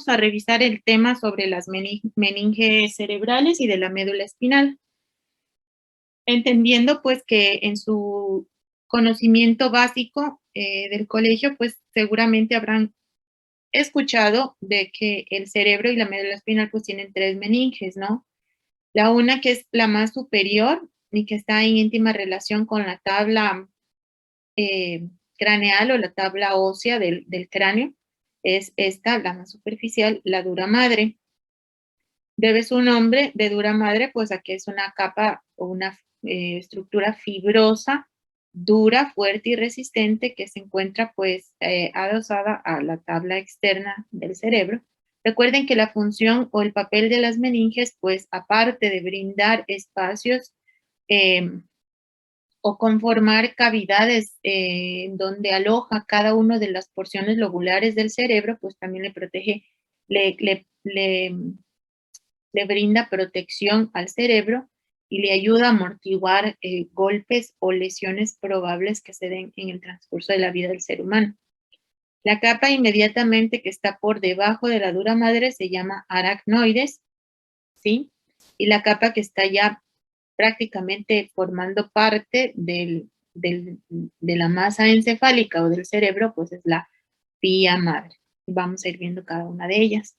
vamos a revisar el tema sobre las meninges cerebrales y de la médula espinal. Entendiendo pues que en su conocimiento básico del colegio, pues seguramente habrán escuchado de que el cerebro y la médula espinal pues tienen tres meninges, ¿no? La una que es la más superior y que está en íntima relación con la tabla craneal o la tabla ósea del cráneo, es esta, la más superficial, la dura madre. Debe su nombre de dura madre, pues a que es una capa o una estructura fibrosa, dura, fuerte y resistente que se encuentra pues adosada a la tabla externa del cerebro. Recuerden que la función o el papel de las meninges, pues aparte de brindar espacios o conformar cavidades donde aloja cada una de las porciones lobulares del cerebro, pues también le protege, le brinda protección al cerebro y le ayuda a amortiguar golpes o lesiones probables que se den en el transcurso de la vida del ser humano. La capa inmediatamente que está por debajo de la dura madre se llama aracnoides, ¿sí? Y la capa que está ya prácticamente formando parte de la masa encefálica o del cerebro, pues es la pía madre. Vamos a ir viendo cada una de ellas.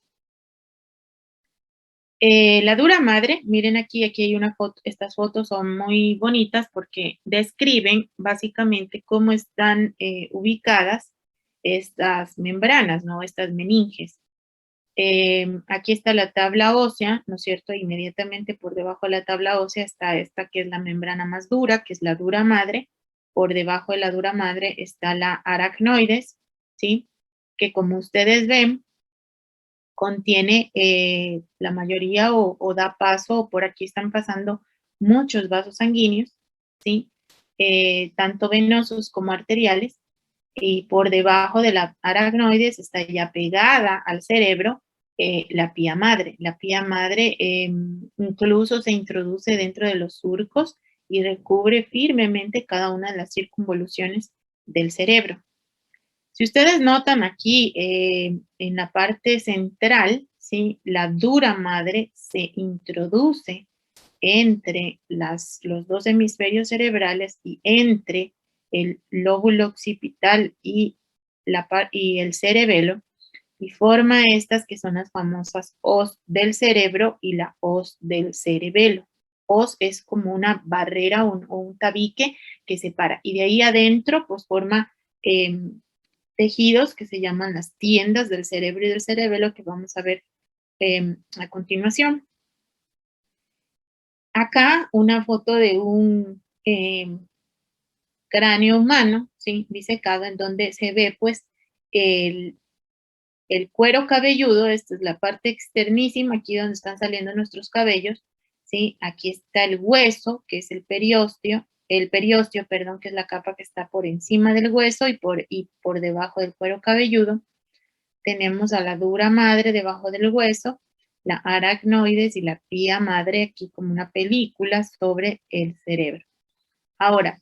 La dura madre, miren aquí hay una foto, estas fotos son muy bonitas porque describen básicamente cómo están ubicadas estas membranas, ¿no? Estas meninges. Aquí está la tabla ósea, ¿no es cierto? Inmediatamente por debajo de la tabla ósea está esta que es la membrana más dura, que es la dura madre. Por debajo de la dura madre está la aracnoides, ¿sí? Que como ustedes ven, contiene la mayoría o da paso, o por aquí están pasando muchos vasos sanguíneos, ¿sí? Tanto venosos como arteriales, y por debajo de la aracnoides está ya pegada al cerebro la pía madre. La pía madre incluso se introduce dentro de los surcos y recubre firmemente cada una de las circunvoluciones del cerebro. Si ustedes notan aquí en la parte central, ¿sí? La dura madre se introduce entre los dos hemisferios cerebrales y entre el lóbulo occipital y el cerebelo, y forma estas que son las famosas os del cerebro y la os del cerebelo. Os es como una barrera o un tabique que separa, y de ahí adentro pues forma tejidos que se llaman las tiendas del cerebro y del cerebelo, que vamos a ver a continuación. Acá una foto de un cráneo humano, ¿sí? Disecado, en donde se ve pues el cuero cabelludo. Esta es la parte externísima, aquí donde están saliendo nuestros cabellos, ¿sí? Aquí está el hueso, que es el periósteo, perdón, que es la capa que está por encima del hueso y por debajo del cuero cabelludo. Tenemos a la dura madre debajo del hueso, la aracnoides y la pía madre aquí como una película sobre el cerebro. Ahora,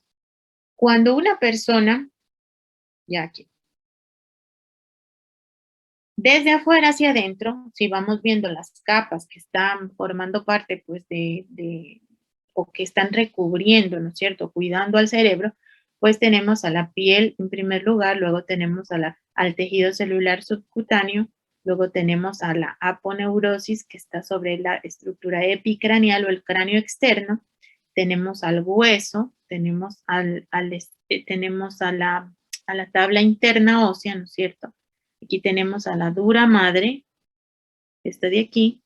cuando una persona, ya aquí, desde afuera hacia adentro, si vamos viendo las capas que están formando parte, pues, o que están recubriendo, ¿no es cierto?, cuidando al cerebro, pues tenemos a la piel en primer lugar, luego tenemos al tejido celular subcutáneo, luego tenemos a la aponeurosis que está sobre la estructura epicraneal o el cráneo externo, tenemos al hueso, tenemos tenemos a la tabla interna ósea, ¿no es cierto? Aquí tenemos a la dura madre, esta de aquí,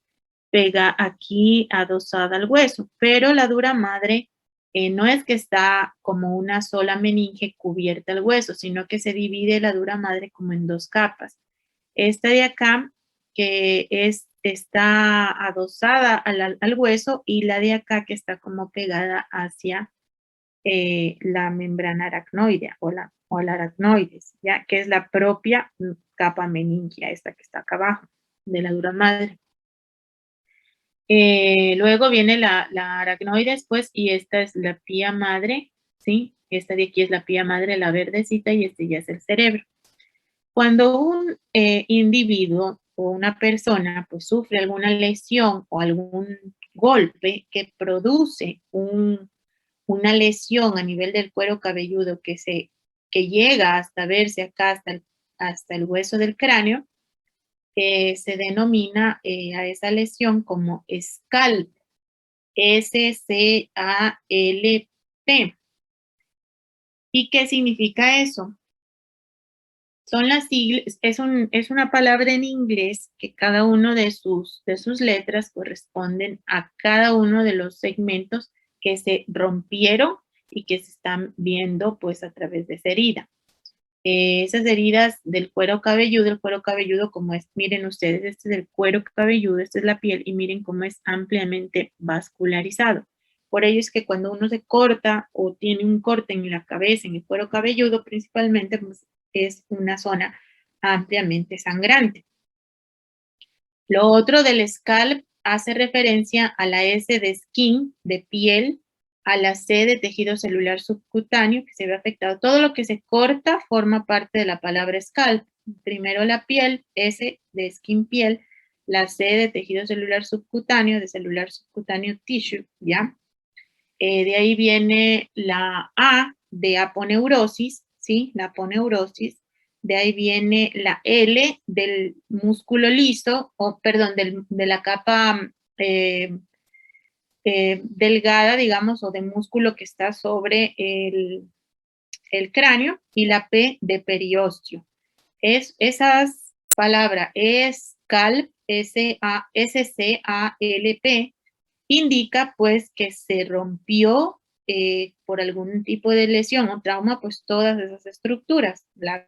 pega aquí adosada al hueso, pero la dura madre no es que está como una sola meninge cubierta al hueso, sino que se divide la dura madre como en dos capas. Esta de acá, que está adosada al hueso, y la de acá que está como pegada hacia la membrana aracnoidea o la aracnoides, ¿ya? Que es la propia capa meningia, esta que está acá abajo, de la dura madre. Luego viene la aracnoides, pues, y esta es la pía madre, ¿sí? Esta de aquí es la pía madre, la verdecita, y este ya es el cerebro. Cuando un individuo o una persona pues sufre alguna lesión o algún golpe que produce una lesión a nivel del cuero cabelludo que llega hasta verse acá, hasta el hueso del cráneo, se denomina a esa lesión como scalp, SCALP. ¿Y qué significa eso? Son las siglas, es una palabra en inglés que cada uno de sus letras corresponden a cada uno de los segmentos que se rompieron y que se están viendo pues a través de esa herida. Esas heridas del cuero cabelludo, el cuero cabelludo como es, miren ustedes, este es el cuero cabelludo, esta es la piel y miren cómo es ampliamente vascularizado. Por ello es que cuando uno se corta o tiene un corte en la cabeza, en el cuero cabelludo principalmente, pues, es una zona ampliamente sangrante. Lo otro del scalp hace referencia a la S de skin, de piel, a la C de tejido celular subcutáneo que se ve afectado. Todo lo que se corta forma parte de la palabra scalp. Primero la piel, S de skin piel, la C de tejido celular subcutáneo, de celular subcutáneo tissue, ¿ya? De ahí viene la A de aponeurosis, ¿sí? La aponeurosis. De ahí viene la L del músculo liso, o perdón, de la capa delgada, digamos, o de músculo que está sobre el cráneo, y la P de periósteo. Esas palabras, scalp, S-C-A-L-P, indica pues que se rompió por algún tipo de lesión o trauma, pues todas esas estructuras, la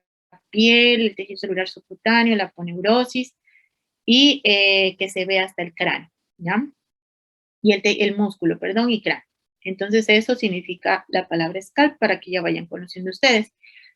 piel, el tejido celular subcutáneo, la aponeurosis, y que se ve hasta el cráneo, ¿ya? Y el músculo, perdón, y cráneo. Entonces eso significa la palabra scalp para que ya vayan conociendo ustedes.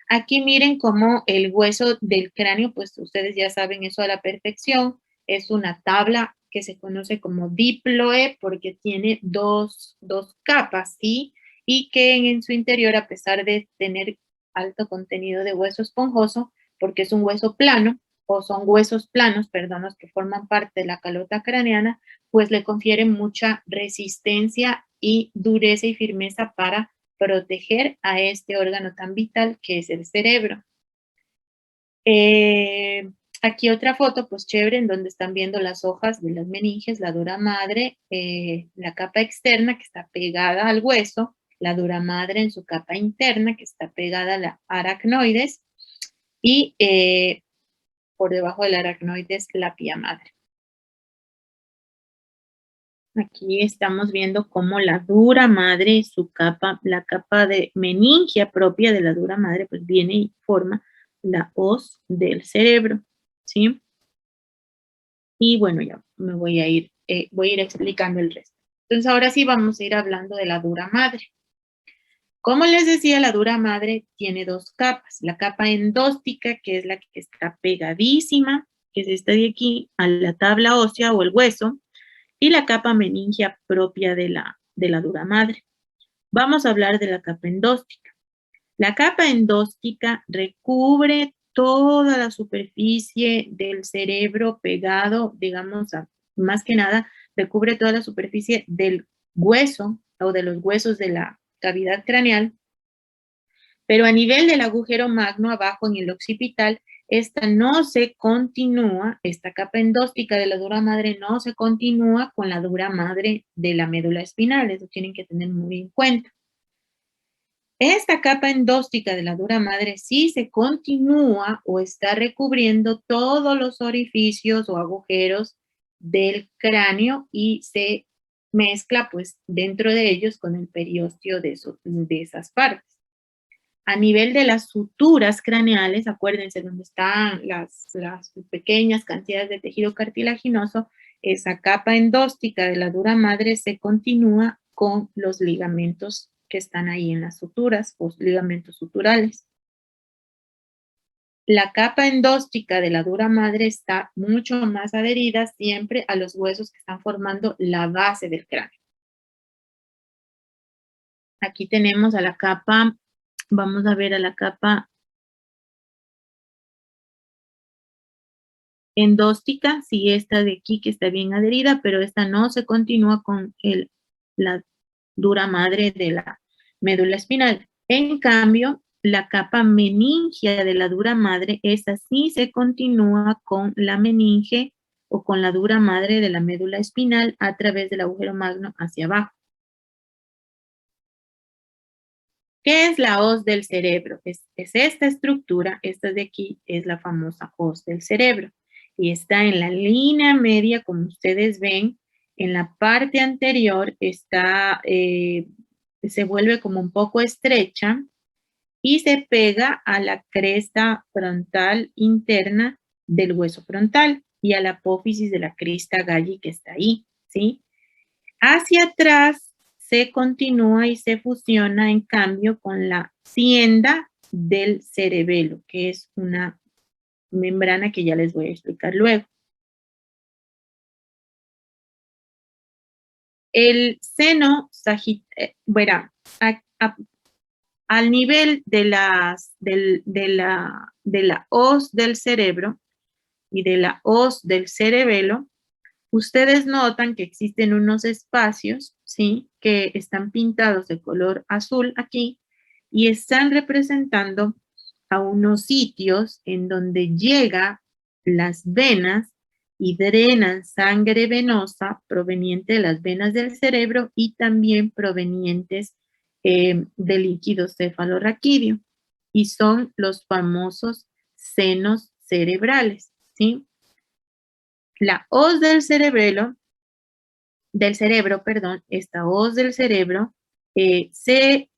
Aquí miren cómo el hueso del cráneo, pues ustedes ya saben eso a la perfección, es una tabla que se conoce como diploe porque tiene dos capas, ¿sí? Y que en su interior, a pesar de tener alto contenido de hueso esponjoso, porque es un hueso plano, o son huesos planos, perdón, los que forman parte de la calota craneana, pues le confiere mucha resistencia y dureza y firmeza para proteger a este órgano tan vital que es el cerebro. Aquí otra foto, pues chévere, en donde están viendo las hojas de las meninges, la dura madre, la capa externa que está pegada al hueso, la dura madre en su capa interna que está pegada a la aracnoides y por debajo del aracnoides la pía madre. Aquí estamos viendo cómo la dura madre, su capa, la capa de meningia propia de la dura madre, pues viene y forma la hoz del cerebro, ¿sí? Y bueno, ya me voy a ir explicando el resto. Entonces ahora sí vamos a ir hablando de la dura madre. Como les decía, la dura madre tiene dos capas. La capa endóstica, que es la que está pegadísima, que es esta de aquí, a la tabla ósea o el hueso, y la capa meningia propia de la dura madre. Vamos a hablar de la capa endóstica. La capa endóstica recubre toda la superficie del cerebro pegado, digamos, más que nada, recubre toda la superficie del hueso o de los huesos de la cavidad craneal, pero a nivel del agujero magno abajo en el occipital, esta no se continúa, esta capa endóstica de la dura madre no se continúa con la dura madre de la médula espinal, eso tienen que tener muy en cuenta. Esta capa endóstica de la dura madre sí se continúa o está recubriendo todos los orificios o agujeros del cráneo y se mezcla pues dentro de ellos con el periósteo de esas partes. A nivel de las suturas craneales, acuérdense donde están las pequeñas cantidades de tejido cartilaginoso, esa capa endóstica de la dura madre se continúa con los ligamentos que están ahí en las suturas o ligamentos suturales. La capa endóstica de la dura madre está mucho más adherida siempre a los huesos que están formando la base del cráneo. Aquí tenemos a la capa, vamos a ver a la capa endóstica, sí, esta de aquí que está bien adherida, pero esta no se continúa con la dura madre de la médula espinal. En cambio, la capa meningia de la dura madre, esa sí se continúa con la meninge o con la dura madre de la médula espinal a través del agujero magno hacia abajo. ¿Qué es la hoz del cerebro? Es esta estructura, esta de aquí es la famosa hoz del cerebro y está en la línea media, como ustedes ven, en la parte anterior está, se vuelve como un poco estrecha y se pega a la cresta frontal interna del hueso frontal y a la apófisis de la crista galli que está ahí, ¿sí? Hacia atrás se continúa y se fusiona en cambio con la tienda del cerebelo, que es una membrana que ya les voy a explicar luego. El seno sagital, bueno, al nivel de la hoz del cerebro y de la hoz del cerebelo, ustedes notan que existen unos espacios, ¿sí? Que están pintados de color azul aquí y están representando a unos sitios en donde llega las venas y drenan sangre venosa proveniente de las venas del cerebro y también provenientes del líquido cefalorraquídeo. Y son los famosos senos cerebrales, ¿sí? La hoz del cerebro, perdón, esta hoz del cerebro se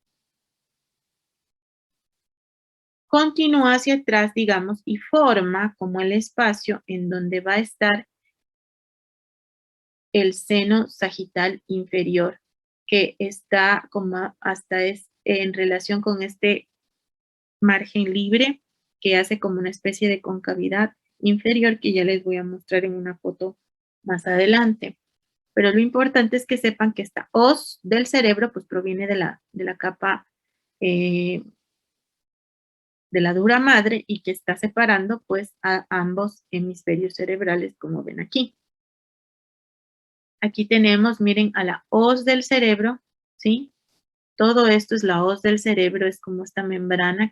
continúa hacia atrás, digamos, y forma como el espacio en donde va a estar el seno sagital inferior, que está como hasta en relación con este margen libre que hace como una especie de concavidad inferior que ya les voy a mostrar en una foto más adelante. Pero lo importante es que sepan que esta hoz del cerebro pues proviene de la capa eh, de la dura madre y que está separando pues a ambos hemisferios cerebrales como ven aquí. Aquí tenemos, miren, a la hoz del cerebro, ¿sí? Todo esto es la hoz del cerebro, es como esta membrana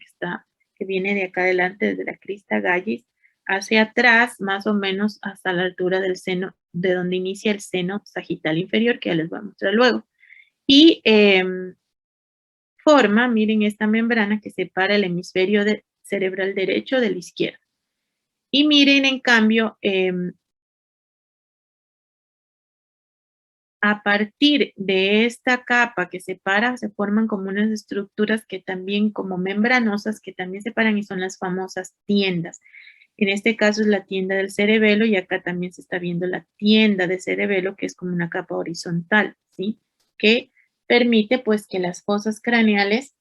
que viene de acá adelante, desde la crista gallis, hacia atrás, más o menos hasta la altura del seno, de donde inicia el seno sagital inferior, que ya les voy a mostrar luego. Y forma, miren, esta membrana que separa el hemisferio cerebral derecho del izquierdo. Y miren, en cambio, a partir de esta capa que separa, se forman como unas estructuras que también, como membranosas, que también separan y son las famosas tiendas. En este caso es la tienda del cerebelo y acá también se está viendo la tienda de cerebelo, que es como una capa horizontal, ¿sí? Que permite pues que las fosas craneales,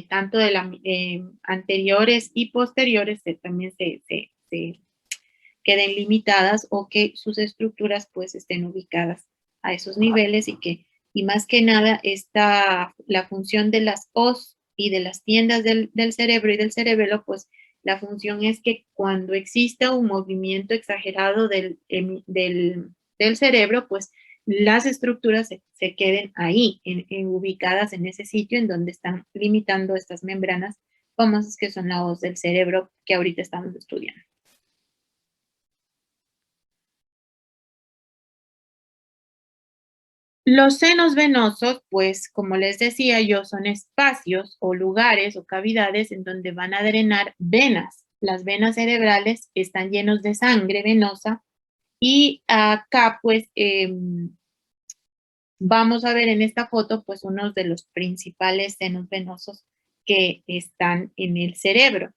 tanto de anteriores y posteriores, también se queden limitadas o que sus estructuras pues estén ubicadas a esos niveles y más que nada la función de las os y de las tiendas del cerebro y del cerebelo, pues la función es que cuando exista un movimiento exagerado del cerebro, pues las estructuras se queden ahí, ubicadas en ese sitio en donde están limitando estas membranas famosas que son la hoz del cerebro que ahorita estamos estudiando. Los senos venosos, pues como les decía yo, son espacios o lugares o cavidades en donde van a drenar venas. Las venas cerebrales están llenos de sangre venosa y acá pues vamos a ver en esta foto pues uno de los principales senos venosos que están en el cerebro.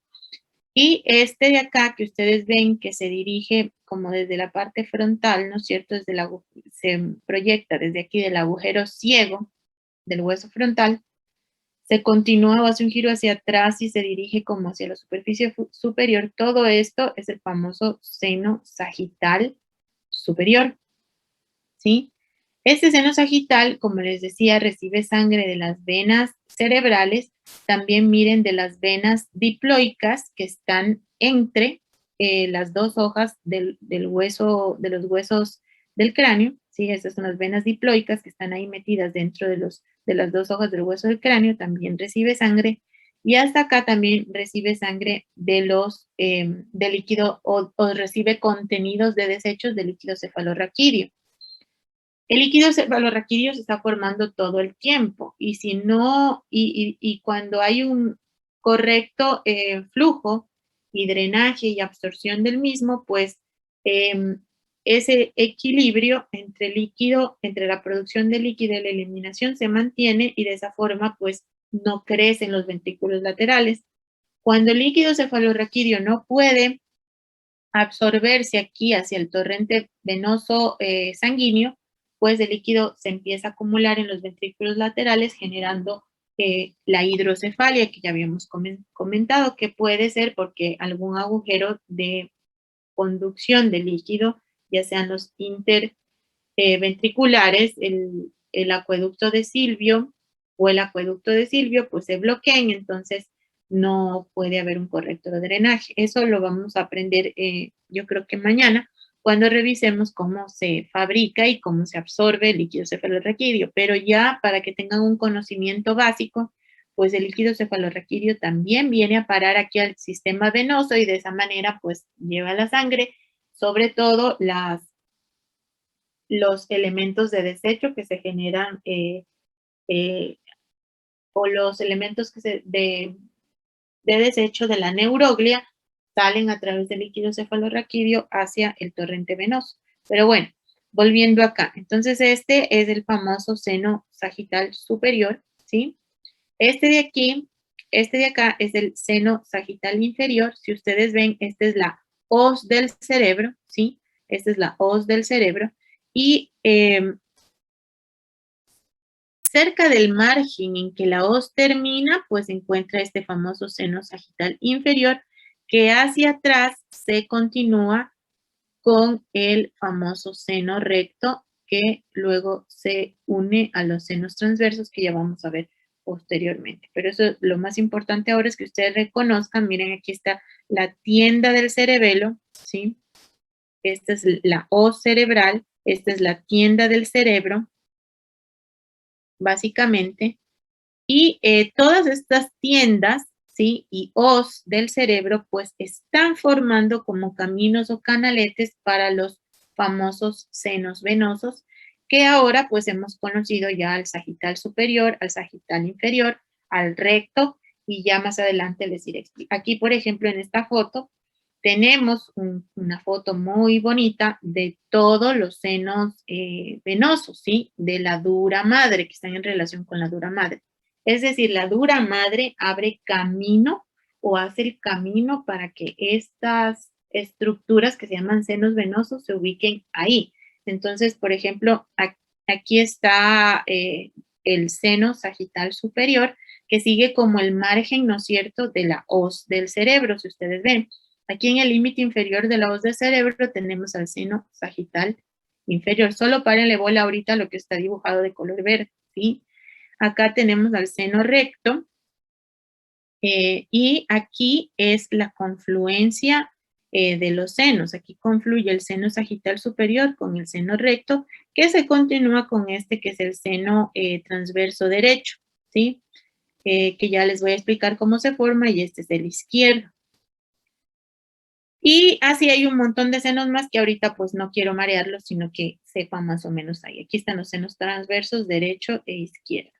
Y este de acá que ustedes ven que se dirige como desde la parte frontal, ¿no es cierto? Se proyecta desde aquí del agujero ciego del hueso frontal, se continúa o hace un giro hacia atrás y se dirige como hacia la superficie superior. Todo esto es el famoso seno sagital superior, ¿sí? Este seno sagital, como les decía, recibe sangre de las venas cerebrales, también miren de las venas diploicas que están entre las dos hojas del hueso, de los huesos del cráneo, ¿sí? Estas son las venas diploicas que están ahí metidas dentro de las dos hojas del hueso del cráneo, también recibe sangre, y hasta acá también recibe sangre de líquido o recibe contenidos de desechos de líquido cefalorraquídeo. El líquido cefalorraquídeo se está formando todo el tiempo y si no, y cuando hay un correcto flujo y drenaje y absorción del mismo, pues ese equilibrio entre líquido, entre la producción de líquido y la eliminación se mantiene y de esa forma pues no crecen los ventrículos laterales. Cuando el líquido cefalorraquídeo no puede absorberse aquí hacia el torrente venoso sanguíneo, pues el líquido se empieza a acumular en los ventrículos laterales generando la hidrocefalia que ya habíamos comentado, que puede ser porque algún agujero de conducción de líquido, ya sean los interventriculares, el acueducto de Silvio o el acueducto de Silvio, pues se bloqueen, entonces no puede haber un correcto drenaje. Eso lo vamos a aprender yo creo que mañana, cuando revisemos cómo se fabrica y cómo se absorbe el líquido cefalorraquídeo. Pero ya para que tengan un conocimiento básico, pues el líquido cefalorraquídeo también viene a parar aquí al sistema venoso y de esa manera pues lleva la sangre, sobre todo los elementos de desecho que se generan eh, o los elementos de desecho de la neuroglia salen a través del líquido cefalorraquídeo hacia el torrente venoso. Pero bueno, volviendo acá. Entonces, este es el famoso seno sagital superior, ¿sí? Este de aquí, este de acá es el seno sagital inferior. Si ustedes ven, esta es la hoz del cerebro, ¿sí? Esta es la hoz del cerebro. Y cerca del margen en que la hoz termina, pues se encuentra este famoso seno sagital inferior, que hacia atrás se continúa con el famoso seno recto, que luego se une a los senos transversos que ya vamos a ver posteriormente. Pero eso, lo más importante ahora es que ustedes reconozcan, miren, aquí está la tienda del cerebelo, ¿sí? Esta es la hoz cerebral, esta es la tienda del cerebro, básicamente, y todas estas tiendas, ¿sí? Y os del cerebro, pues están formando como caminos o canaletes para los famosos senos venosos, que ahora pues hemos conocido ya al sagital superior, al sagital inferior, al recto, y ya más adelante les iré explicando. Aquí, por ejemplo, en esta foto, tenemos una foto muy bonita de todos los senos venosos, ¿sí? De la dura madre, que están en relación con la dura madre. Es decir, la dura madre abre camino o hace el camino para que estas estructuras que se llaman senos venosos se ubiquen ahí. Entonces, por ejemplo, aquí está el seno sagital superior, que sigue como el margen, ¿no es cierto?, de la hoz del cerebro, si ustedes ven. Aquí en el límite inferior de la hoz del cerebro tenemos al seno sagital inferior. Solo párenle bola ahorita lo que está dibujado de color verde, ¿sí? Acá tenemos al seno recto y aquí es la confluencia de los senos. Aquí confluye el seno sagital superior con el seno recto, que se continúa con este que es el seno transverso derecho, ¿sí? Que ya les voy a explicar cómo se forma y este es el izquierdo. Y así hay un montón de senos más que ahorita pues no quiero marearlos, sino que sepan más o menos ahí. Aquí están los senos transversos, derecho e izquierdo.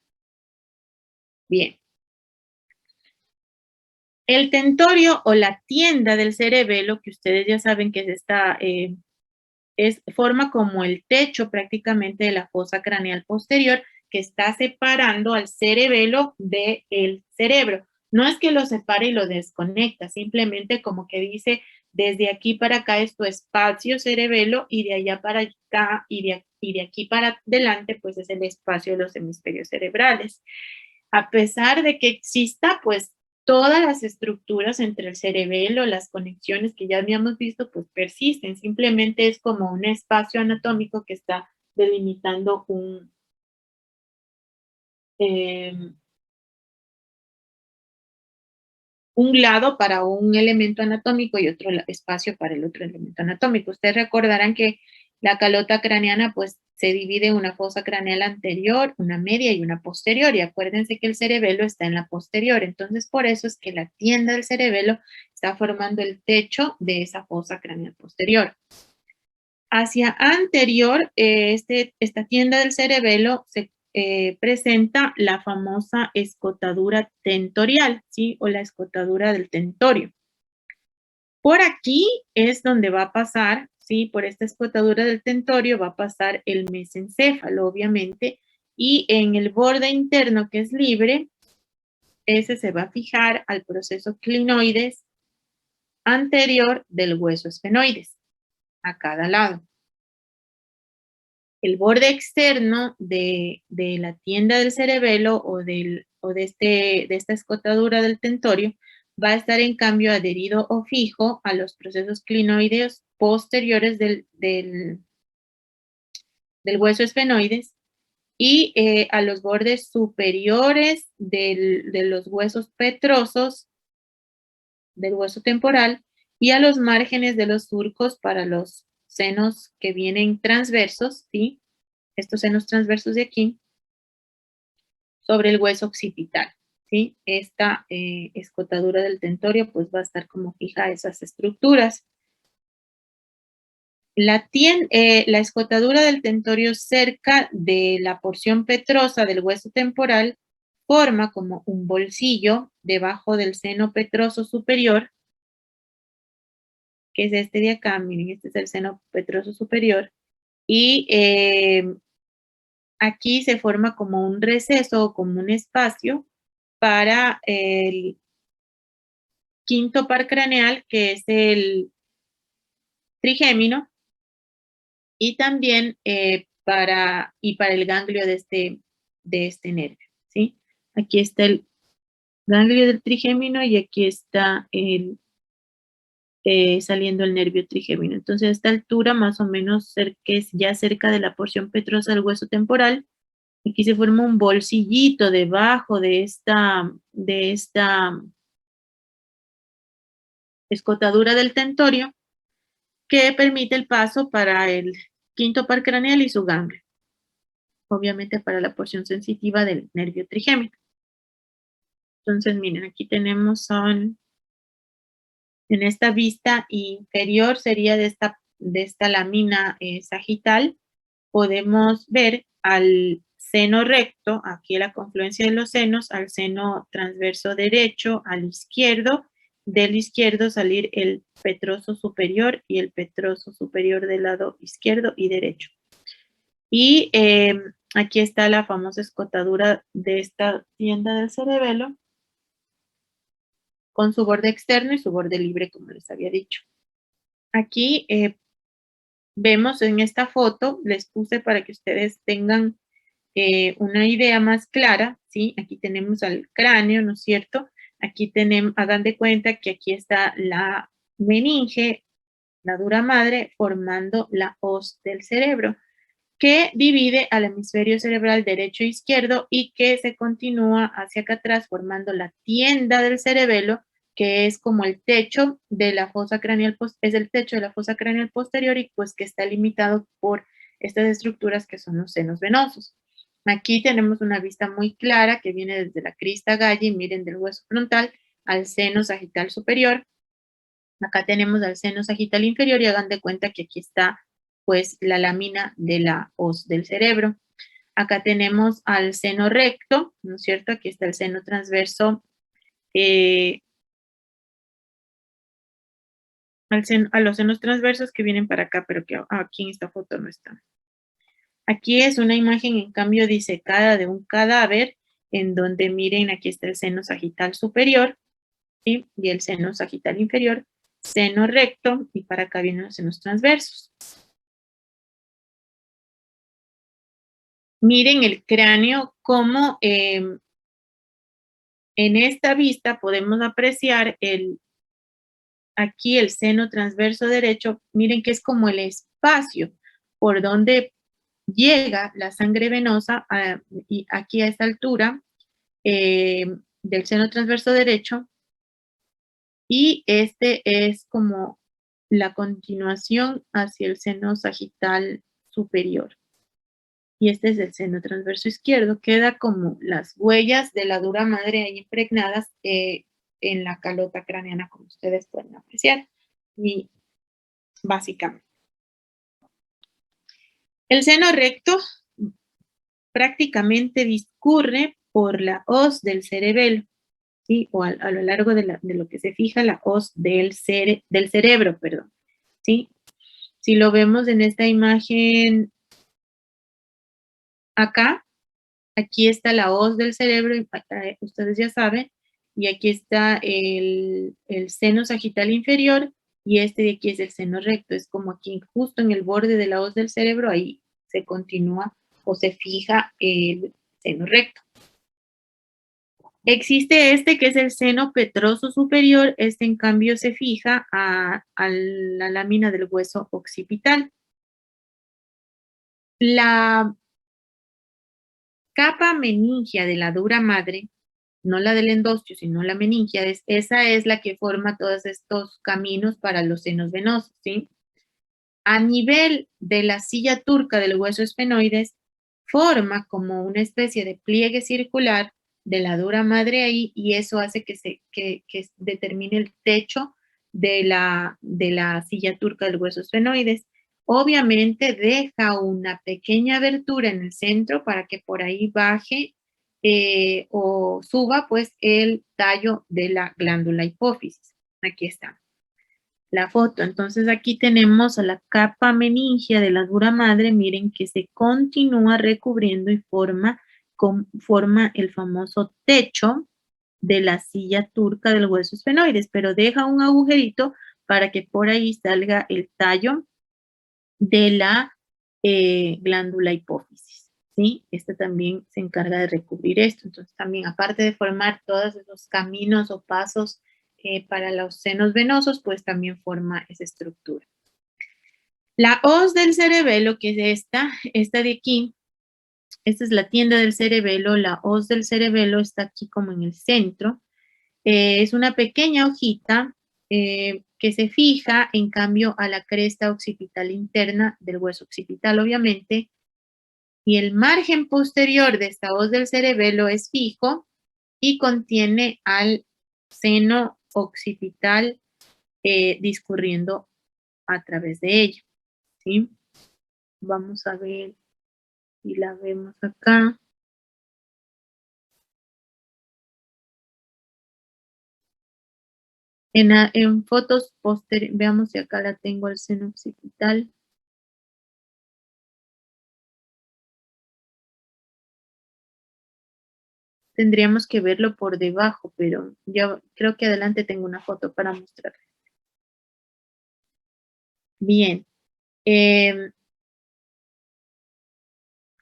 Bien. El tentorio o la tienda del cerebelo, que ustedes ya saben que es esta, forma como el techo prácticamente de la fosa craneal posterior, que está separando al cerebelo del cerebro. No es que lo separe y lo desconecta, simplemente como que dice, desde aquí para acá es tu espacio cerebelo y de allá para acá y de aquí para adelante pues es el espacio de los hemisferios cerebrales. A pesar de que exista pues todas las estructuras entre el cerebelo, las conexiones que ya habíamos visto, pues persisten. Simplemente es como un espacio anatómico que está delimitando eh, un lado para un elemento anatómico y otro espacio para el otro elemento anatómico. Ustedes recordarán que la calota craneana pues se divide en una fosa craneal anterior, una media y una posterior, y acuérdense que el cerebelo está en la posterior, entonces por eso es que la tienda del cerebelo está formando el techo de esa fosa craneal posterior. Hacia anterior, esta tienda del cerebelo se presenta la famosa escotadura tentorial, ¿sí? O la escotadura del tentorio. Por aquí es donde va a pasar, ¿sí? Por esta escotadura del tentorio va a pasar el mesencéfalo, obviamente, y en el borde interno que es libre, ese se va a fijar al proceso clinoides anterior del hueso esfenoides, a cada lado. El borde externo de la tienda del cerebelo o de esta escotadura del tentorio va a estar en cambio adherido o fijo a los procesos clinoideos posteriores del hueso esfenoides y a los bordes superiores de los huesos petrosos del hueso temporal y a los márgenes de los surcos para los senos que vienen transversos, ¿sí? Estos senos transversos de aquí, sobre el hueso occipital, ¿sí? Esta escotadura del tentorio pues va a estar como fija a esas estructuras. La escotadura del tentorio cerca de la porción petrosa del hueso temporal forma como un bolsillo debajo del seno petroso superior, que es este de acá, miren, este es el seno petroso superior, y aquí se forma como un receso o como un espacio para el quinto par craneal, que es el trigémino, y también para el ganglio de este nervio, ¿sí? Aquí está el ganglio del trigémino y aquí está saliendo el nervio trigémino. Entonces, a esta altura, más o menos, que es ya cerca de la porción petrosa del hueso temporal, aquí se forma un bolsillito debajo de esta escotadura del tentorio que permite el paso para el quinto par craneal y su ganglio, obviamente para la porción sensitiva del nervio trigémino. Entonces, miren, aquí tenemos en esta vista inferior, sería de esta lámina sagital, podemos ver al seno recto, aquí la confluencia de los senos, al seno transverso derecho, al izquierdo, del izquierdo salir el petroso superior y el petroso superior del lado izquierdo y derecho. Y aquí está la famosa escotadura de esta tienda del cerebelo, con su borde externo y su borde libre, como les había dicho. Aquí vemos en esta foto, les puse para que ustedes tengan una idea más clara, ¿sí? Aquí tenemos al cráneo, ¿no es cierto? Aquí tenemos, hagan de cuenta que aquí está la meninge, la dura madre, formando la hoz del cerebro, que divide al hemisferio cerebral derecho e izquierdo y que se continúa hacia acá atrás formando la tienda del cerebelo, que es como el techo de la fosa craneal, es el techo de la fosa craneal posterior y pues que está limitado por estas estructuras que son los senos venosos. Aquí tenemos una vista muy clara que viene desde la crista galli, miren, del hueso frontal al seno sagital superior. Acá tenemos al seno sagital inferior y hagan de cuenta que aquí está pues la lámina de la hoz del cerebro. Acá tenemos al seno recto, ¿no es cierto? Aquí está el seno transverso, a los senos transversos que vienen para acá, pero que aquí en esta foto no están. Aquí es una imagen, en cambio, disecada de un cadáver, en donde miren, aquí está el seno sagital superior, ¿sí? Y el seno sagital inferior, seno recto, y para acá vienen los senos transversos. Miren el cráneo, como en esta vista podemos apreciar aquí el seno transverso derecho, miren que es como el espacio por donde llega la sangre venosa y aquí a esta altura del seno transverso derecho y este es como la continuación hacia el seno sagital superior. Y este es el seno transverso izquierdo. Queda como las huellas de la dura madre ahí impregnadas en la calota craneana, como ustedes pueden apreciar. Y básicamente. El seno recto prácticamente discurre por la hoz del cerebelo, ¿sí? O a lo largo de lo que se fija la hoz del cerebro, perdón, ¿sí? Si lo vemos en esta imagen acá, aquí está la hoz del cerebro, ustedes ya saben, y aquí está el seno sagital inferior, y este de aquí es el seno recto, es como aquí justo en el borde de la hoz del cerebro, ahí se continúa o se fija el seno recto. Existe este que es el seno petroso superior, este en cambio se fija a la lámina del hueso occipital. La capa meningia de la dura madre, no la del endostio, sino la meningia, esa es la que forma todos estos caminos para los senos venosos, ¿sí? A nivel de la silla turca del hueso esfenoides, forma como una especie de pliegue circular de la dura madre ahí, y eso hace que determine el techo de la silla turca del hueso esfenoides. Obviamente deja una pequeña abertura en el centro para que por ahí baje o suba pues el tallo de la glándula hipófisis. Aquí está la foto. Entonces aquí tenemos a la capa meningia de la dura madre, miren que se continúa recubriendo y forma el famoso techo de la silla turca del hueso esfenoides, pero deja un agujerito para que por ahí salga el tallo de la glándula hipófisis, ¿sí? Este también se encarga de recubrir esto. Entonces también, aparte de formar todos esos caminos o pasos para los senos venosos, pues también forma esa estructura. La hoz del cerebelo, que es esta de aquí, esta es la tienda del cerebelo, la hoz del cerebelo está aquí como en el centro. Es una pequeña hojita que se fija, en cambio, a la cresta occipital interna del hueso occipital, obviamente, y el margen posterior de esta hoz del cerebelo es fijo y contiene al seno occipital discurriendo a través de ello, ¿sí? Vamos a ver si la vemos acá. En fotos posteriores, veamos si acá la tengo al seno occipital. Tendríamos que verlo por debajo, pero yo creo que adelante tengo una foto para mostrarles. Bien.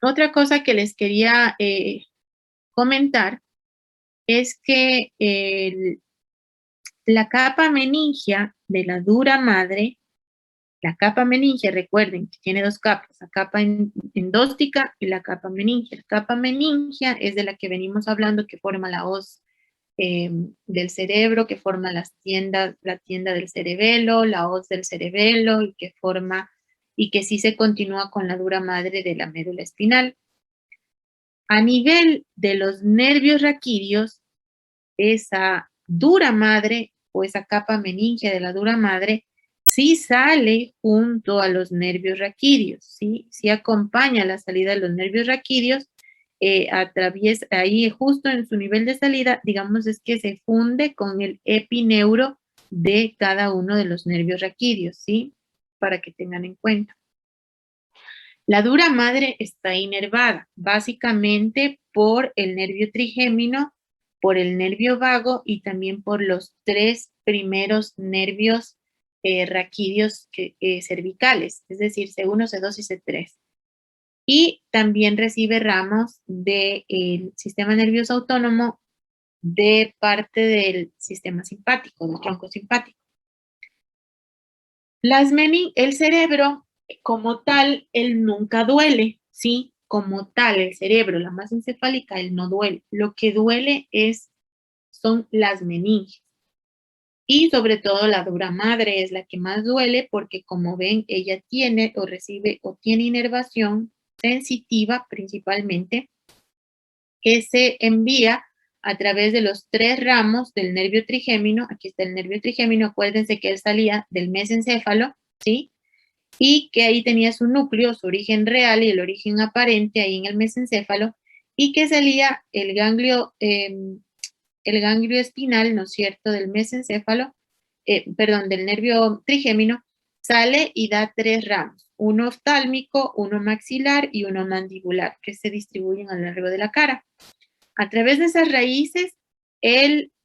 Otra cosa que les quería comentar es que la capa meningia de la dura madre, la capa meningia, recuerden que tiene dos capas, la capa endóstica y la capa meningia. La capa meningia es de la que venimos hablando, que forma la hoz del cerebro, que forma la tienda del cerebelo, la hoz del cerebelo, y que sí se continúa con la dura madre de la médula espinal. A nivel de los nervios raquídeos, esa dura madre o esa capa meningia de la dura madre sí sale junto a los nervios raquídeos, ¿sí? Sí acompaña la salida de los nervios raquídeos, atraviesa ahí justo en su nivel de salida, digamos es que se funde con el epineuro de cada uno de los nervios raquídeos, ¿sí? Para que tengan en cuenta. La dura madre está inervada, básicamente por el nervio trigémino, por el nervio vago y también por los tres primeros nervios raquídeos cervicales, es decir, C1, C2 y C3. Y también recibe ramos del sistema nervioso autónomo de parte del sistema simpático, del tronco simpático. El cerebro, como tal, él nunca duele, ¿sí? Como tal, el cerebro, la masa encefálica, él no duele. Lo que duele son las meninges. Y sobre todo la dura madre es la que más duele porque como ven, ella tiene o recibe o tiene inervación sensitiva principalmente que se envía a través de los 3 ramos del nervio trigémino. Aquí está el nervio trigémino, acuérdense que él salía del mesencéfalo, ¿sí? Y que ahí tenía su núcleo, su origen real y el origen aparente ahí en el mesencéfalo, y que salía el ganglio espinal, ¿no es cierto?, del mesencéfalo, perdón, del nervio trigémino, sale y da 3 ramos, uno oftálmico, uno maxilar y uno mandibular, que se distribuyen a lo largo de la cara. A través de esas raíces,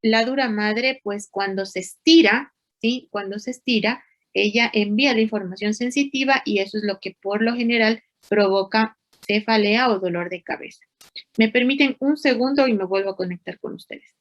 la dura madre, pues cuando se estira, ¿sí? Cuando se estira, ella envía la información sensitiva y eso es lo que por lo general provoca cefalea o dolor de cabeza. Me permiten un segundo y me vuelvo a conectar con ustedes.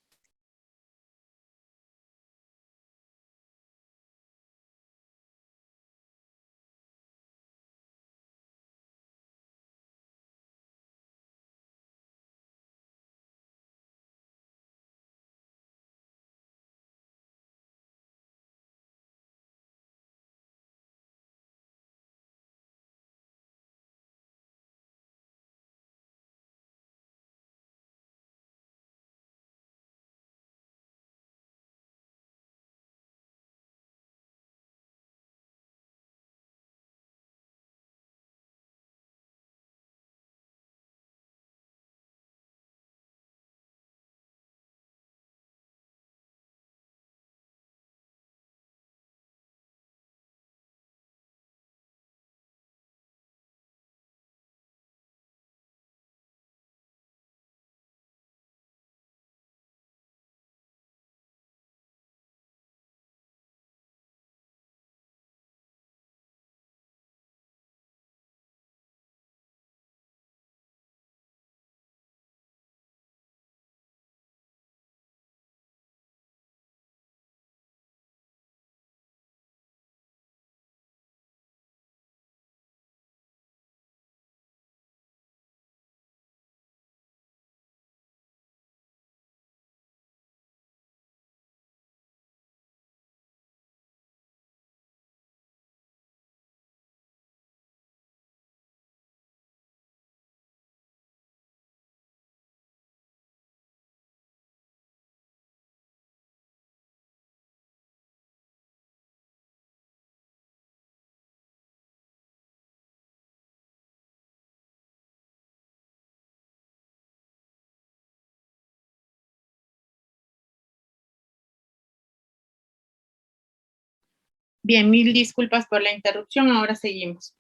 Bien, mil disculpas por la interrupción, ahora seguimos.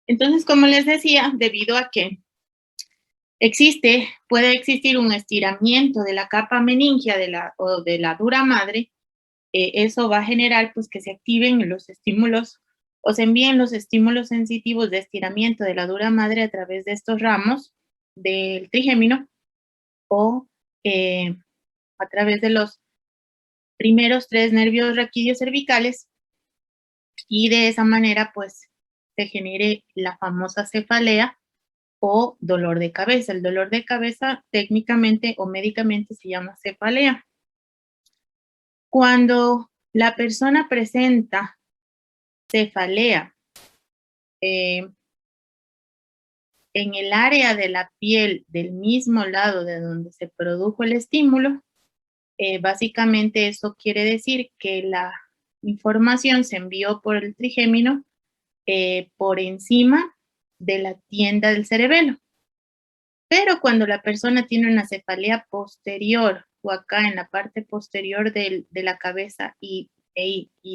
Entonces, como les decía, debido a que puede existir un estiramiento de la capa meningia o de la dura madre, eso va a generar pues que se activen los estímulos o se envíen los estímulos sensitivos de estiramiento de la dura madre a través de estos ramos del trigémino o a través de los primeros 3 nervios raquídeos cervicales y de esa manera pues se genere la famosa cefalea o dolor de cabeza. El dolor de cabeza técnicamente o médicamente se llama cefalea. Cuando la persona presenta cefalea eh, en el área de la piel del mismo lado de donde se produjo el estímulo, básicamente eso quiere decir que la información se envió por el trigémino por encima de la tienda del cerebelo. Pero cuando la persona tiene una cefalea posterior o acá en la parte posterior de la cabeza y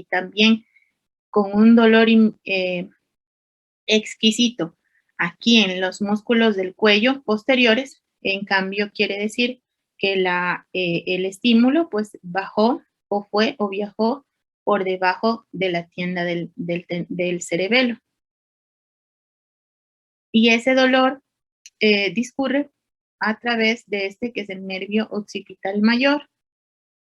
también con un dolor exquisito aquí en los músculos del cuello posteriores, en cambio quiere decir que el estímulo pues bajó o fue o viajó por debajo de la tienda del cerebelo. Y ese dolor discurre a través de este que es el nervio occipital mayor,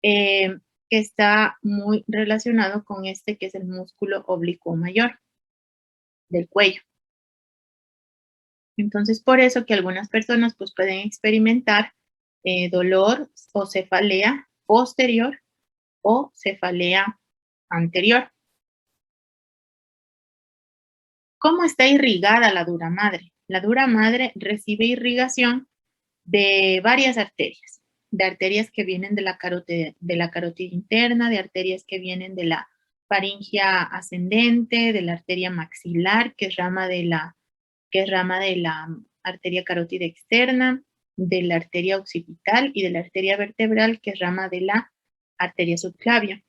eh, que está muy relacionado con este que es el músculo oblicuo mayor del cuello. Entonces, por eso que algunas personas pues pueden experimentar dolor o cefalea posterior o cefalea anterior. ¿Cómo está irrigada la dura madre? La dura madre recibe irrigación de varias arterias, de arterias que vienen de la carótida interna, de arterias que vienen de la faringia ascendente, de la arteria maxilar, que es rama de la arteria carótida externa, de la arteria occipital y de la arteria vertebral, que es rama de la arteria subclavia.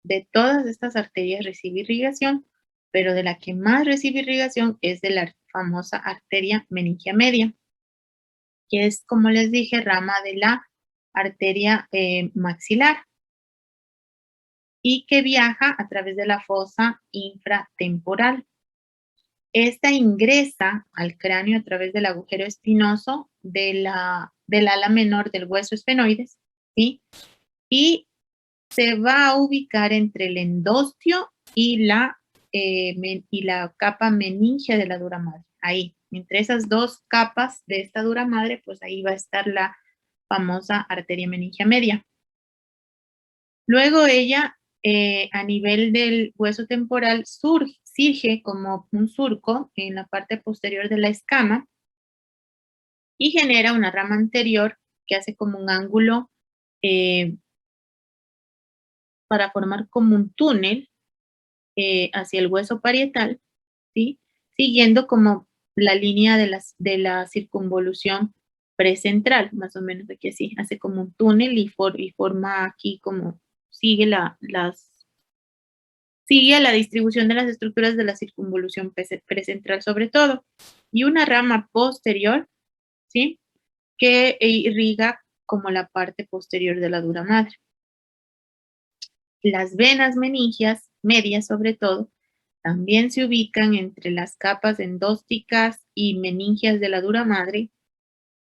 De todas estas arterias recibe irrigación, pero de la que más recibe irrigación es de la famosa arteria meningia media, que es, como les dije, rama de la arteria maxilar y que viaja a través de la fosa infratemporal. Esta ingresa al cráneo a través del agujero espinoso del ala menor del hueso esfenoides, ¿sí? Y se va a ubicar entre el endostio y la capa meningia de la dura madre. Ahí, entre esas dos capas de esta dura madre, pues ahí va a estar la famosa arteria meningia media. Luego ella, a nivel del hueso temporal, surge como un surco en la parte posterior de la escama y genera una rama anterior que hace como un ángulo eh, para formar como un túnel hacia el hueso parietal, ¿sí? Siguiendo como la línea de la circunvolución precentral, más o menos aquí así, hace como un túnel y forma aquí como, sigue sigue la distribución de las estructuras de la circunvolución precentral sobre todo, y una rama posterior, ¿sí? Que irriga como la parte posterior de la dura madre. Las venas meningias, medias sobre todo, también se ubican entre las capas endósticas y meningias de la dura madre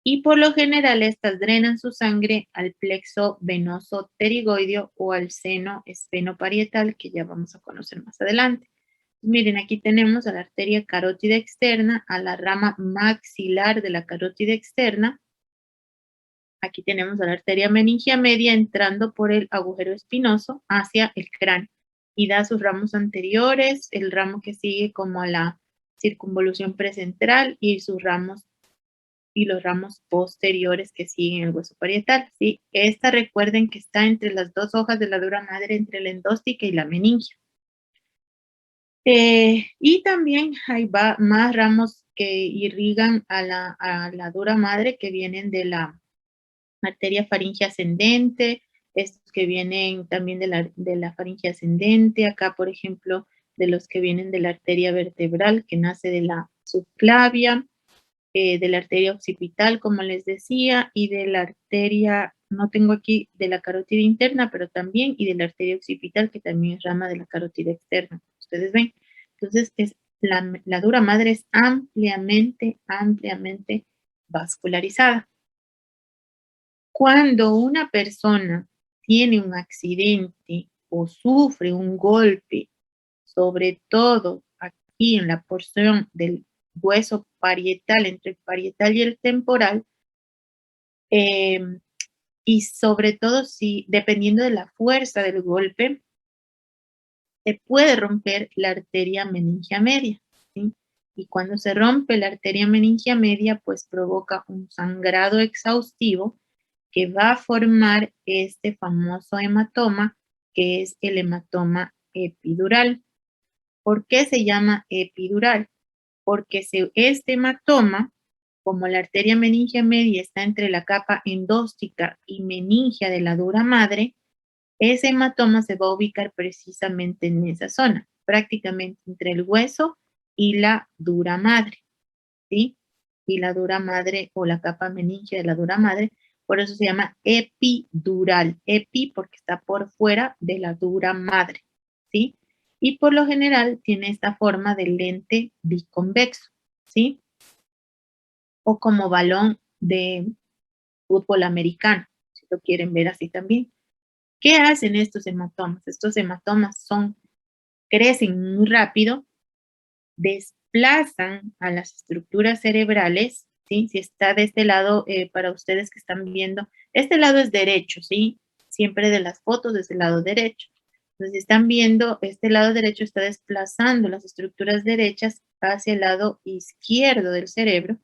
y por lo general estas drenan su sangre al plexo venoso pterigoideo o al seno esfenoparietal, que ya vamos a conocer más adelante. Miren, aquí tenemos a la arteria carótida externa, a la rama maxilar de la carótida externa. Aquí tenemos a la arteria meningia media entrando por el agujero espinoso hacia el cráneo y da sus ramos anteriores, el ramo que sigue como a la circunvolución precentral y sus ramos y los ramos posteriores que siguen el hueso parietal, ¿sí? Esta recuerden que está entre las dos hojas de la dura madre, entre la endóstica y la meningia. Y también hay más ramos que irrigan a la dura madre que vienen de la arteria faringe ascendente, estos que vienen también de la faringe ascendente, acá por ejemplo de los que vienen de la arteria vertebral que nace de la subclavia, de la arteria occipital, como les decía, y de la arteria, no tengo aquí, de la carótida interna, pero también, y de la arteria occipital, que también es rama de la carótida externa, ustedes ven. Entonces, la dura madre es ampliamente vascularizada. Cuando una persona tiene un accidente o sufre un golpe, sobre todo aquí en la porción del hueso parietal, entre el parietal y el temporal, y sobre todo si, dependiendo de la fuerza del golpe, se puede romper la arteria meningia media, ¿sí? Y cuando se rompe la arteria meningia media, pues provoca un sangrado exhaustivo que va a formar este famoso hematoma, que es el hematoma epidural. ¿Por qué se llama epidural? Porque este hematoma, como la arteria meningia media está entre la capa endóstica y meningia de la dura madre, ese hematoma se va a ubicar precisamente en esa zona, prácticamente entre el hueso y la dura madre, ¿sí? Y la dura madre o la capa meningia de la dura madre, por eso se llama epidural. Epi porque está por fuera de la dura madre, ¿sí? Y por lo general tiene esta forma de lente biconvexo, ¿sí? O como balón de fútbol americano, si lo quieren ver así también. ¿Qué hacen estos hematomas? Estos hematomas crecen muy rápido, desplazan a las estructuras cerebrales, ¿sí? Si está de este lado, para ustedes que están viendo, este lado es derecho, ¿sí? siempre de las fotos desde el lado derecho. Entonces, están viendo, este lado derecho está desplazando las estructuras derechas hacia el lado izquierdo del cerebro.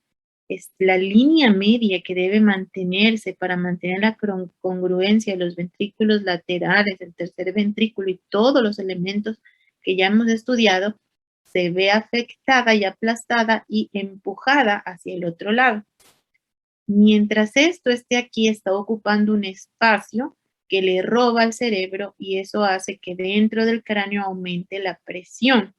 Es la línea media que debe mantenerse para mantener la congruencia de los ventrículos laterales, el tercer ventrículo y todos los elementos que ya hemos estudiado, se ve afectada y aplastada y empujada hacia el otro lado. Mientras esto esté aquí, está ocupando un espacio que le roba al cerebro y eso hace que dentro del cráneo aumente la presión.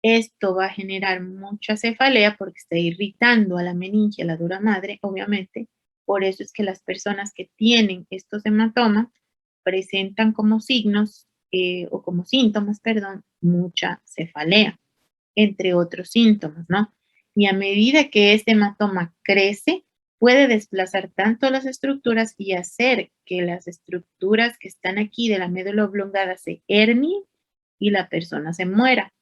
Esto va a generar mucha cefalea porque está irritando a la meninge, a la dura madre, obviamente. Por eso es que las personas que tienen estos hematomas presentan como signos o como síntomas, perdón, mucha cefalea, entre otros síntomas, ¿no? Y a medida que este hematoma crece, puede desplazar tanto las estructuras y hacer que las estructuras que están aquí de la médula oblongada se hernien y la persona se muera.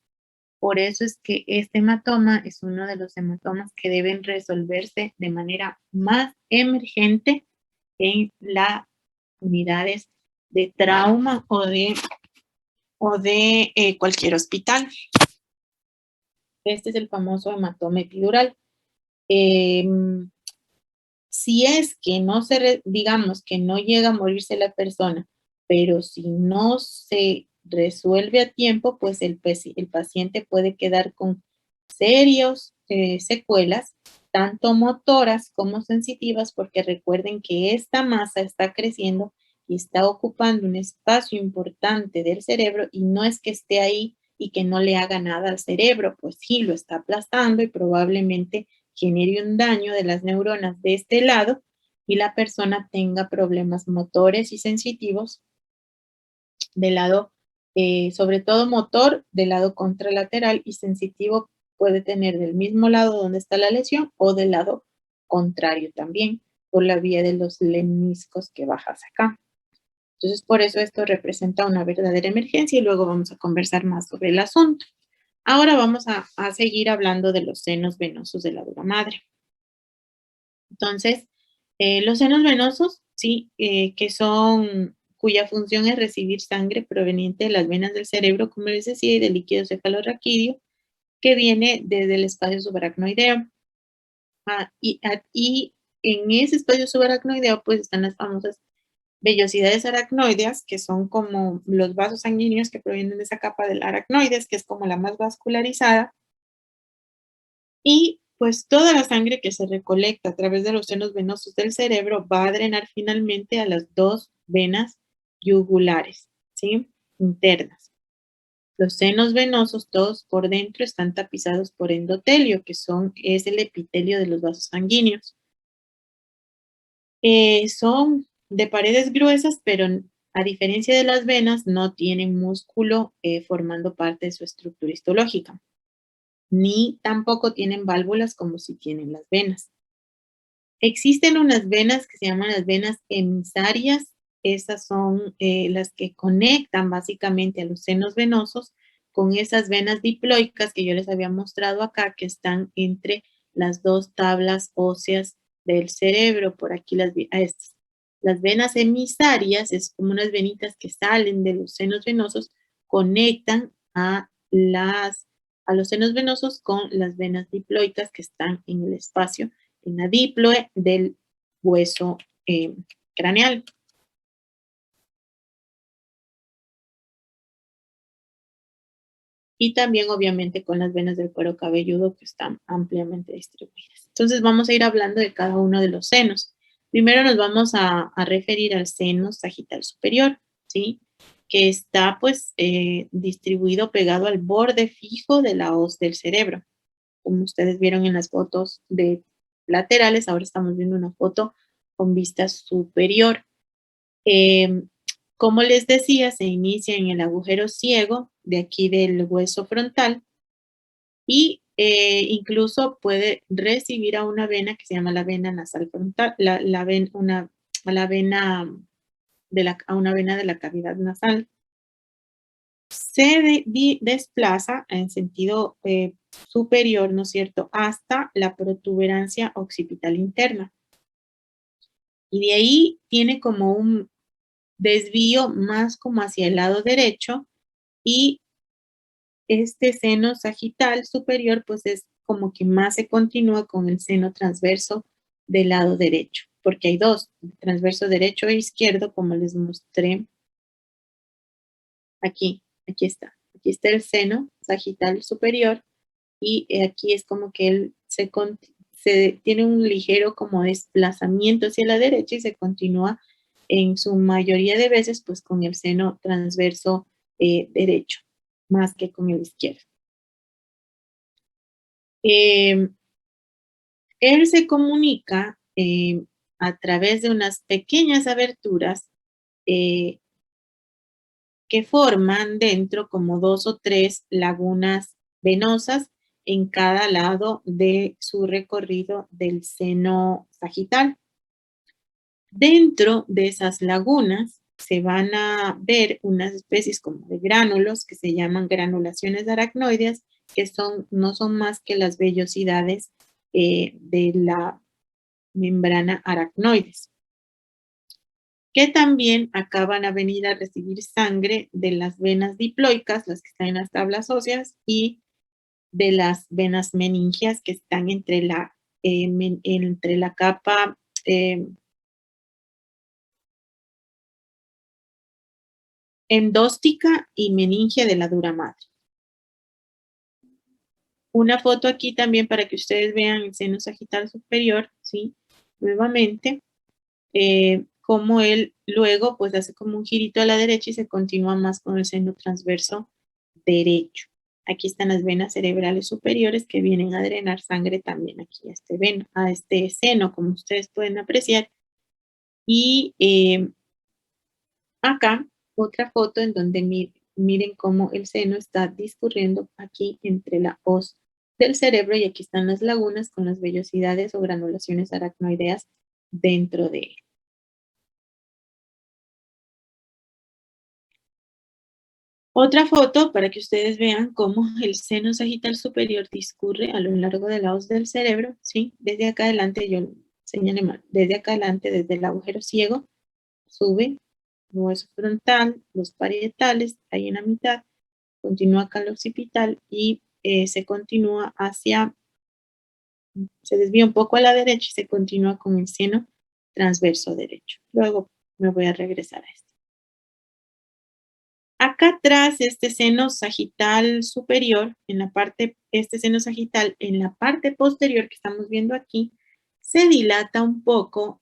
Por eso es que este hematoma es uno de los hematomas que deben resolverse de manera más emergente en las unidades de trauma o de cualquier hospital. Este es el famoso hematoma epidural. Si es que no digamos que no llega a morirse la persona, pero si no se resuelve a tiempo, pues el paciente puede quedar con serios secuelas, tanto motoras como sensitivas, porque recuerden que esta masa está creciendo y está ocupando un espacio importante del cerebro y no es que esté ahí y que no le haga nada al cerebro, pues sí, lo está aplastando y probablemente genere un daño de las neuronas de este lado y la persona tenga problemas motores y sensitivos del lado, sobre todo motor, del lado contralateral y sensitivo puede tener del mismo lado donde está la lesión o del lado contrario también, por la vía de los lemniscos que bajas acá. Entonces, por eso esto representa una verdadera emergencia y luego vamos a conversar más sobre el asunto. Ahora vamos a seguir hablando de los senos venosos de la dura madre. Entonces, los senos venosos, sí, que son, cuya función es recibir sangre proveniente de las venas del cerebro, como les decía, y del líquido cefalorraquídeo, que viene desde el espacio subaracnoideo. Y en ese espacio subaracnoideo, pues están las famosas vellosidades aracnoideas, que son como los vasos sanguíneos que provienen de esa capa del aracnoides, que es como la más vascularizada. Y pues toda la sangre que se recolecta a través de los senos venosos del cerebro va a drenar finalmente a las dos venas yugulares, ¿sí? Internas. Los senos venosos, todos por dentro, están tapizados por endotelio, que es el epitelio de los vasos sanguíneos. Son de paredes gruesas, pero a diferencia de las venas, no tienen músculo formando parte de su estructura histológica, ni tampoco tienen válvulas como si tienen las venas. Existen unas venas que se llaman las venas emisarias. Esas son las que conectan básicamente a los senos venosos con esas venas diploicas que yo les había mostrado acá, que están entre las dos tablas óseas del cerebro. Por aquí estas. Las venas emisarias es como unas venitas que salen de los senos venosos, conectan a los senos venosos con las venas diploicas que están en el espacio, en la diploe del hueso craneal. Y también, obviamente, con las venas del cuero cabelludo que están ampliamente distribuidas. Entonces, vamos a ir hablando de cada uno de los senos. Primero nos vamos a referir al seno sagital superior, ¿sí? Que está, pues, distribuido pegado al borde fijo de la hoz del cerebro. Como ustedes vieron en las fotos laterales, ahora estamos viendo una foto con vista superior. Como les decía, se inicia en el agujero ciego de aquí del hueso frontal y incluso puede recibir a una vena que se llama la vena nasal frontal, a una vena de la cavidad nasal. Se desplaza en sentido superior, ¿no es cierto?, hasta la protuberancia occipital interna. Y de ahí tiene como un desvío más como hacia el lado derecho y este seno sagital superior pues es como que más se continúa con el seno transverso del lado derecho, porque hay dos, transverso derecho e izquierdo, como les mostré aquí, aquí está el seno sagital superior y aquí es como que él se tiene un ligero como desplazamiento hacia la derecha y se continúa en su mayoría de veces pues con el seno transverso derecho, más que con el izquierdo. Eh, Él se comunica a través de unas pequeñas aberturas eh, que forman dentro como dos o tres lagunas venosas en cada lado de su recorrido del seno sagital. Dentro de esas lagunas se van a ver unas especies como de gránulos que se llaman granulaciones aracnoideas, que no son más que las vellosidades de la membrana aracnoides, que también acaban a venir a recibir sangre de las venas diploicas, las que están en las tablas óseas, y de las venas meningias que están entre la capa endóstica y meningia de la dura madre. Una foto aquí también para que ustedes vean el seno sagital superior, ¿sí? Nuevamente, como él luego pues hace como un girito a la derecha y se continúa más con el seno transverso derecho. Aquí están las venas cerebrales superiores que vienen a drenar sangre también aquí a este seno, como ustedes pueden apreciar. Y acá otra foto en donde miren cómo el seno está discurriendo aquí entre la hoz del cerebro y aquí están las lagunas con las vellosidades o granulaciones aracnoideas dentro de él. Otra foto para que ustedes vean cómo el seno sagital superior discurre a lo largo de la hoz del cerebro, ¿sí? Desde acá adelante, yo señalé mal, desde acá adelante, desde el agujero ciego, sube el hueso frontal, los parietales, ahí en la mitad, continúa acá el occipital y se desvía un poco a la derecha y se continúa con el seno transverso derecho. Luego me voy a regresar a esto. Acá atrás, este seno sagital superior, este seno sagital en la parte posterior que estamos viendo aquí, se dilata un poco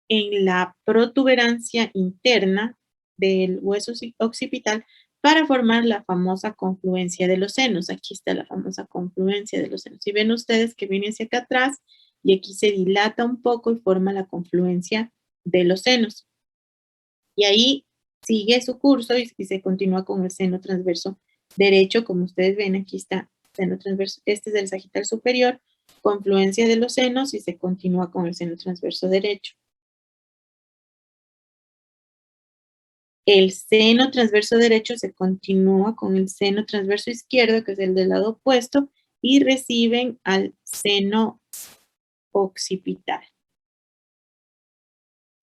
en la protuberancia interna del hueso occipital para formar la famosa confluencia de los senos. Aquí está la famosa confluencia de los senos. Si ven ustedes que viene hacia acá atrás y aquí se dilata un poco y forma la confluencia de los senos. Y ahí sigue su curso y se continúa con el seno transverso derecho, como ustedes ven, aquí está seno transverso, este es el sagital superior, confluencia de los senos y se continúa con el seno transverso derecho. El seno transverso derecho se continúa con el seno transverso izquierdo, que es el del lado opuesto, y reciben al seno occipital.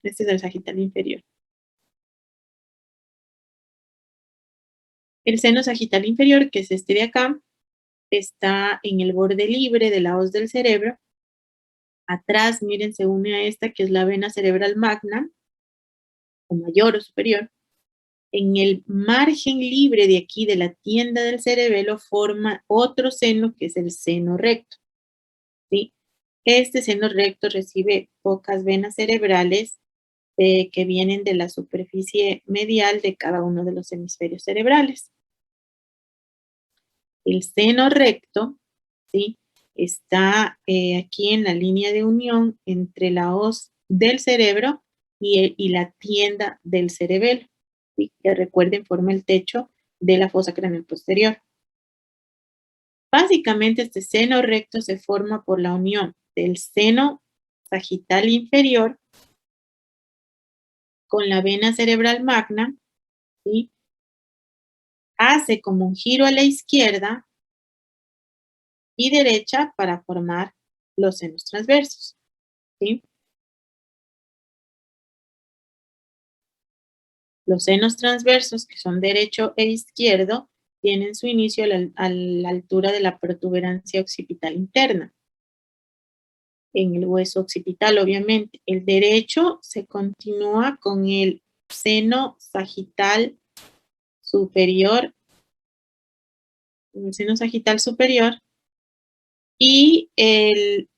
Este es el sagital inferior. El seno sagital inferior, que es este de acá, está en el borde libre de la hoz del cerebro. Atrás, miren, se une a esta, que es la vena cerebral magna, o mayor o superior. En el margen libre de aquí, de la tienda del cerebelo, forma otro seno, que es el seno recto. ¿Sí? Este seno recto recibe pocas venas cerebrales que vienen de la superficie medial de cada uno de los hemisferios cerebrales. El seno recto, ¿sí? Está aquí en la línea de unión entre la hoz del cerebro y la tienda del cerebelo, ¿sí? Que recuerden forma el techo de la fosa craneal posterior. Básicamente este seno recto se forma por la unión del seno sagital inferior con la vena cerebral magna, ¿sí? Hace como un giro a la izquierda y derecha para formar los senos transversos, ¿sí? Los senos transversos, que son derecho e izquierdo, tienen su inicio a la altura de la protuberancia occipital interna, en el hueso occipital, obviamente. El derecho se continúa con el seno sagital superior, y el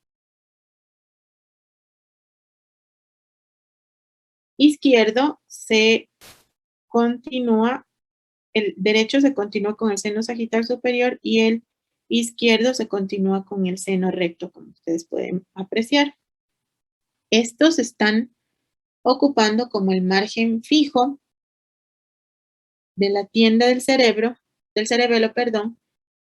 izquierdo se continúa, el derecho se continúa con el seno sagital superior y el izquierdo se continúa con el seno recto, como ustedes pueden apreciar. Estos están ocupando como el margen fijo de la tienda del cerebelo, perdón,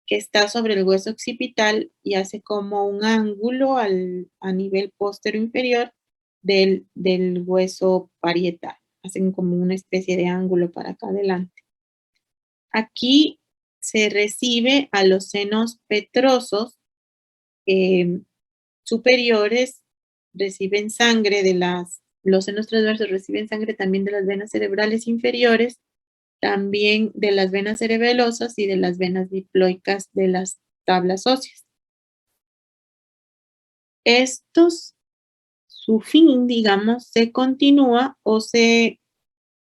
que está sobre el hueso occipital y hace como un ángulo a nivel póstero inferior del hueso parietal. Hacen como una especie de ángulo para acá adelante. Aquí se recibe a los senos petrosos superiores, reciben sangre los senos transversos reciben sangre también de las venas cerebrales inferiores, también de las venas cerebelosas y de las venas diploicas de las tablas óseas. Estos, su fin, digamos, se continúa o se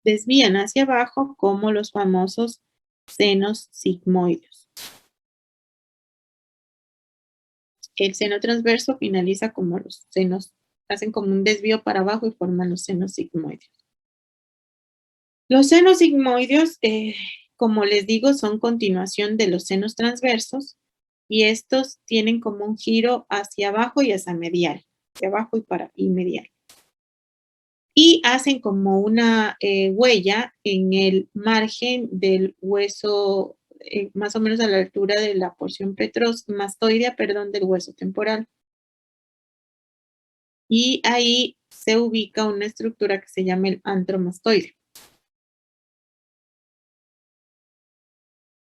desvían hacia abajo como los famosos senos sigmoides. El seno transverso finaliza como los senos, hacen como un desvío para abajo y forman los senos sigmoides. Los senos sigmoides, como les digo, son continuación de los senos transversos y estos tienen como un giro hacia abajo y hacia medial, hacia abajo y medial. Y hacen como una huella en el margen del hueso, más o menos a la altura de la porción mastoidea, del hueso temporal. Y ahí se ubica una estructura que se llama el antromastoide.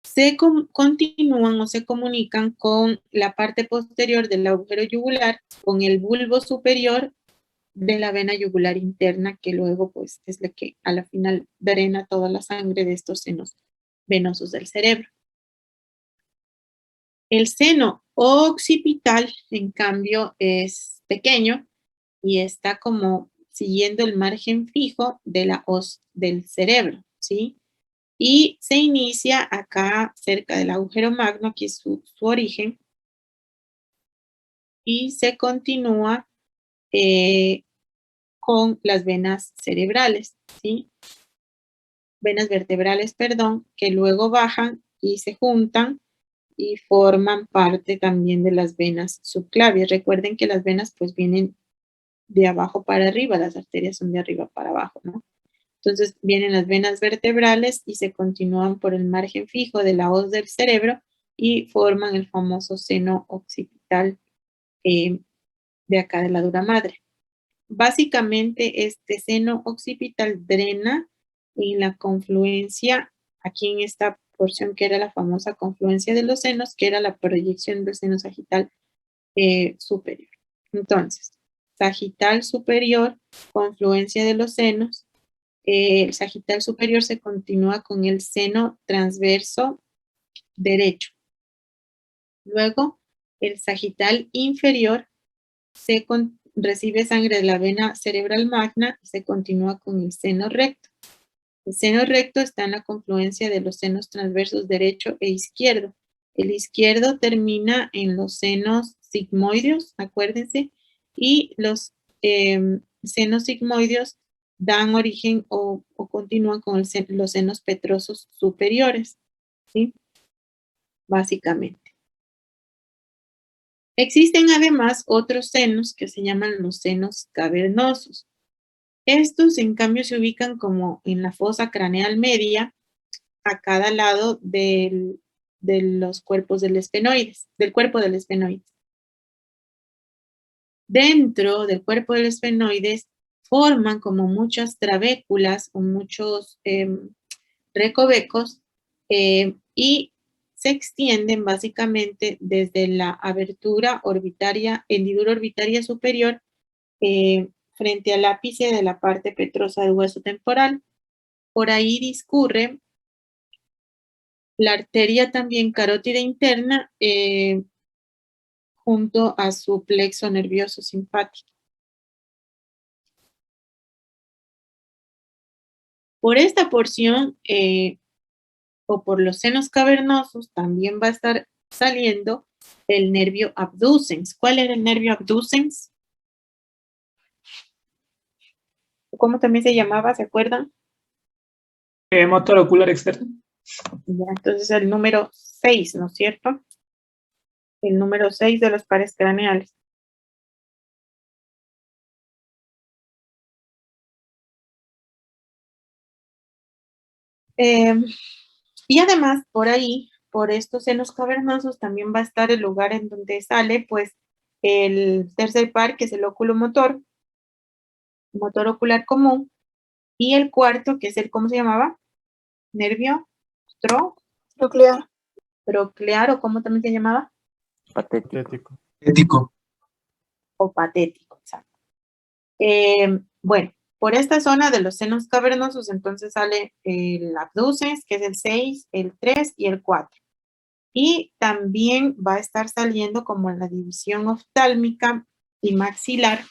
Se continúan o se comunican con la parte posterior del agujero yugular, con el bulbo superior de la vena yugular interna, que luego pues es la que a la final drena toda la sangre de estos senos venosos del cerebro. El seno occipital, en cambio, es pequeño y está como siguiendo el margen fijo de la hoz del cerebro, ¿sí? Y se inicia acá cerca del agujero magno, aquí es su origen, y se continúa con las venas cerebrales, ¿sí? Venas vertebrales, perdón, que luego bajan y se juntan y forman parte también de las venas subclavias. Recuerden que las venas pues vienen de abajo para arriba, las arterias son de arriba para abajo, ¿no? Entonces vienen las venas vertebrales y se continúan por el margen fijo de la hoz del cerebro y forman el famoso seno occipital de acá de la dura madre. Básicamente este seno occipital drena en la confluencia, aquí en esta porción que era la famosa confluencia de los senos, que era la proyección del seno sagital superior. Entonces, sagital superior, confluencia de los senos, el sagital superior se continúa con el seno transverso derecho. Luego, el sagital inferior recibe sangre de la vena cerebral magna y se continúa con el seno recto. El seno recto está en la confluencia de los senos transversos derecho e izquierdo. El izquierdo termina en los senos sigmoideos, acuérdense, y los senos sigmoideos dan origen o continúan con los senos petrosos superiores, ¿sí? Básicamente. Existen además otros senos que se llaman los senos cavernosos. Estos, en cambio, se ubican como en la fosa craneal media, a cada lado de los cuerpos del cuerpo del esfenoides. Dentro del cuerpo del esfenoides forman como muchas trabéculas o muchos recovecos y se extienden básicamente desde la abertura orbitaria, hendidura orbitaria superior, frente al ápice de la parte petrosa del hueso temporal, por ahí discurre la arteria también carótida interna junto a su plexo nervioso simpático. Por esta porción o por los senos cavernosos también va a estar saliendo el nervio abducens. ¿Cuál era el nervio abducens? ¿Cómo también se llamaba? ¿Se acuerdan? Motor ocular externo. Ya, entonces el número 6, ¿no es cierto? El número 6 de los pares craneales. Y además, por ahí, por estos senos cavernosos, también va a estar el lugar en donde sale, pues, el tercer par, que es el óculo motor ocular común, y el cuarto, que es el, ¿cómo se llamaba? Nervio Nuclear. proclear, o ¿cómo también se llamaba? Patético. Ético. O patético, exacto. Bueno, por esta zona de los senos cavernosos, entonces sale el abducens, que es el 6, el 3 y el 4. Y también va a estar saliendo como en la división oftálmica y maxilar,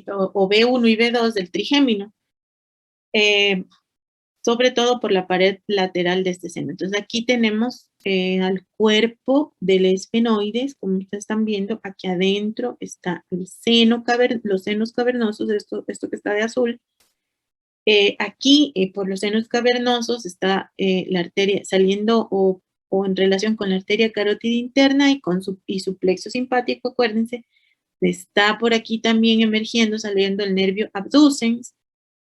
o B1 y B2 del trigémino, sobre todo por la pared lateral de este seno. Entonces aquí tenemos al cuerpo del esfenoides, como ustedes están viendo, aquí adentro está el seno los senos cavernosos, esto que está de azul. Aquí, por los senos cavernosos, está la arteria saliendo o en relación con la arteria carótida interna y su plexo simpático, acuérdense, está por aquí también emergiendo, saliendo el nervio abducens,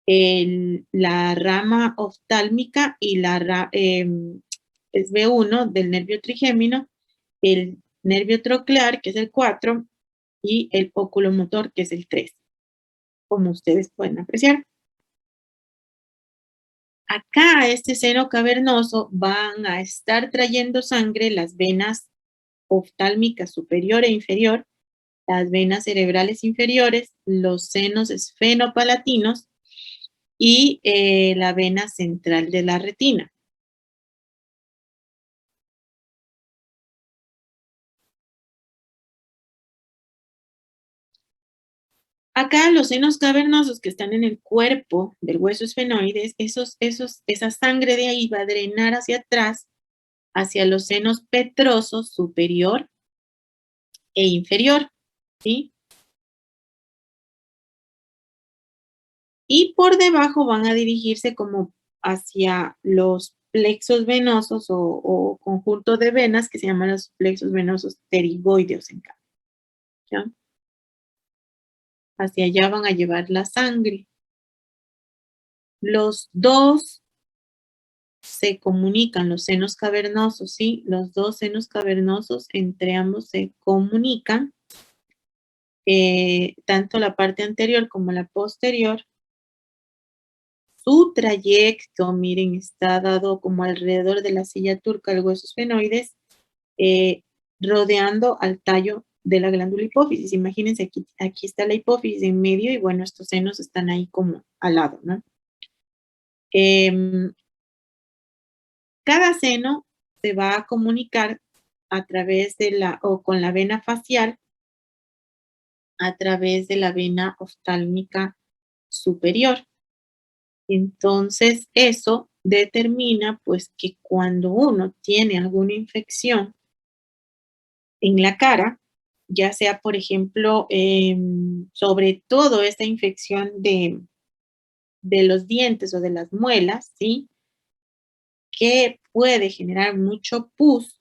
la rama oftálmica y es B1 del nervio trigémino, el nervio troclear, que es el 4, y el oculomotor, que es el 3, como ustedes pueden apreciar. Acá a este seno cavernoso van a estar trayendo sangre las venas oftálmicas superior e inferior, las venas cerebrales inferiores, los senos esfenopalatinos y la vena central de la retina. Acá los senos cavernosos que están en el cuerpo del hueso esfenoides, esa sangre de ahí va a drenar hacia atrás, hacia los senos petrosos superior e inferior, ¿sí? Y por debajo van a dirigirse como hacia los plexos venosos o conjunto de venas que se llaman los plexos venosos pterigoideos en cambio, ¿ya? Hacia allá van a llevar la sangre. Los dos se comunican, los senos cavernosos, ¿sí? Los dos senos cavernosos entre ambos se comunican, tanto la parte anterior como la posterior. Su trayecto, miren, está dado como alrededor de la silla turca del hueso esfenoides, rodeando al tallo de la glándula hipófisis. Imagínense, aquí está la hipófisis en medio y bueno, estos senos están ahí como al lado, ¿no? Cada seno se va a comunicar a través de o con la vena facial, a través de la vena oftálmica superior. Entonces, eso determina, pues, que cuando uno tiene alguna infección en la cara, ya sea, por ejemplo, sobre todo esta infección de los dientes o de las muelas, ¿sí? Que puede generar mucho pus,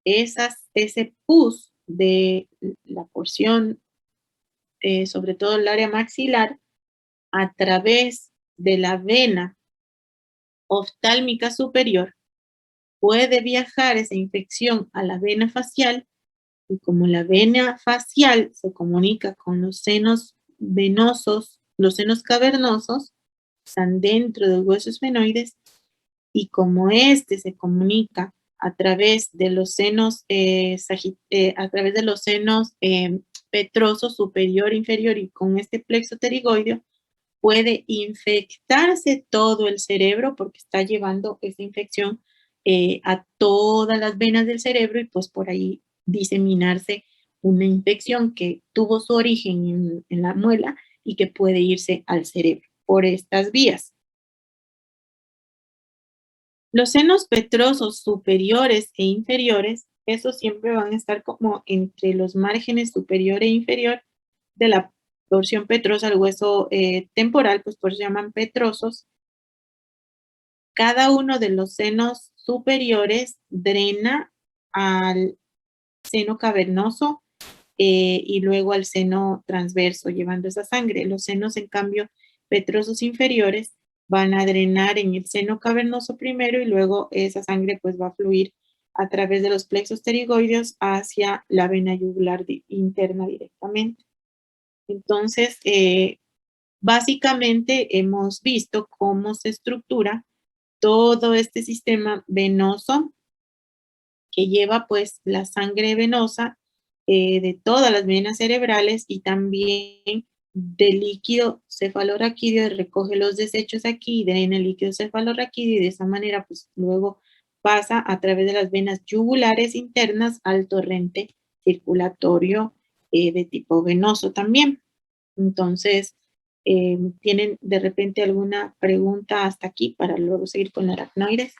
ese pus de la porción, sobre todo el área maxilar, a través de la vena oftálmica superior, puede viajar esa infección a la vena facial y como la vena facial se comunica con los senos venosos, los senos cavernosos, están dentro del hueso esfenoides y como este se comunica a través de los senos, petrosos superior, inferior y con este plexo pterigoideo, puede infectarse todo el cerebro porque está llevando esa infección a todas las venas del cerebro y pues por ahí diseminarse una infección que tuvo su origen en la muela y que puede irse al cerebro por estas vías. Los senos petrosos superiores e inferiores, esos siempre van a estar como entre los márgenes superior e inferior de la porción petrosa, el hueso temporal, pues por eso se llaman petrosos. Cada uno de los senos superiores drena al seno cavernoso y luego al seno transverso, llevando esa sangre. Los senos, en cambio, petrosos inferiores van a drenar en el seno cavernoso primero y luego esa sangre pues va a fluir a través de los plexos pterigoideos hacia la vena yugular interna directamente. Entonces, básicamente hemos visto cómo se estructura todo este sistema venoso que lleva pues la sangre venosa de todas las venas cerebrales y también del líquido cefalorraquídeo, recoge los desechos aquí, drena el líquido cefalorraquídeo y de esa manera pues luego pasa a través de las venas yugulares internas al torrente circulatorio de tipo venoso también. Entonces, ¿tienen de repente alguna pregunta hasta aquí para luego seguir con la aracnoides?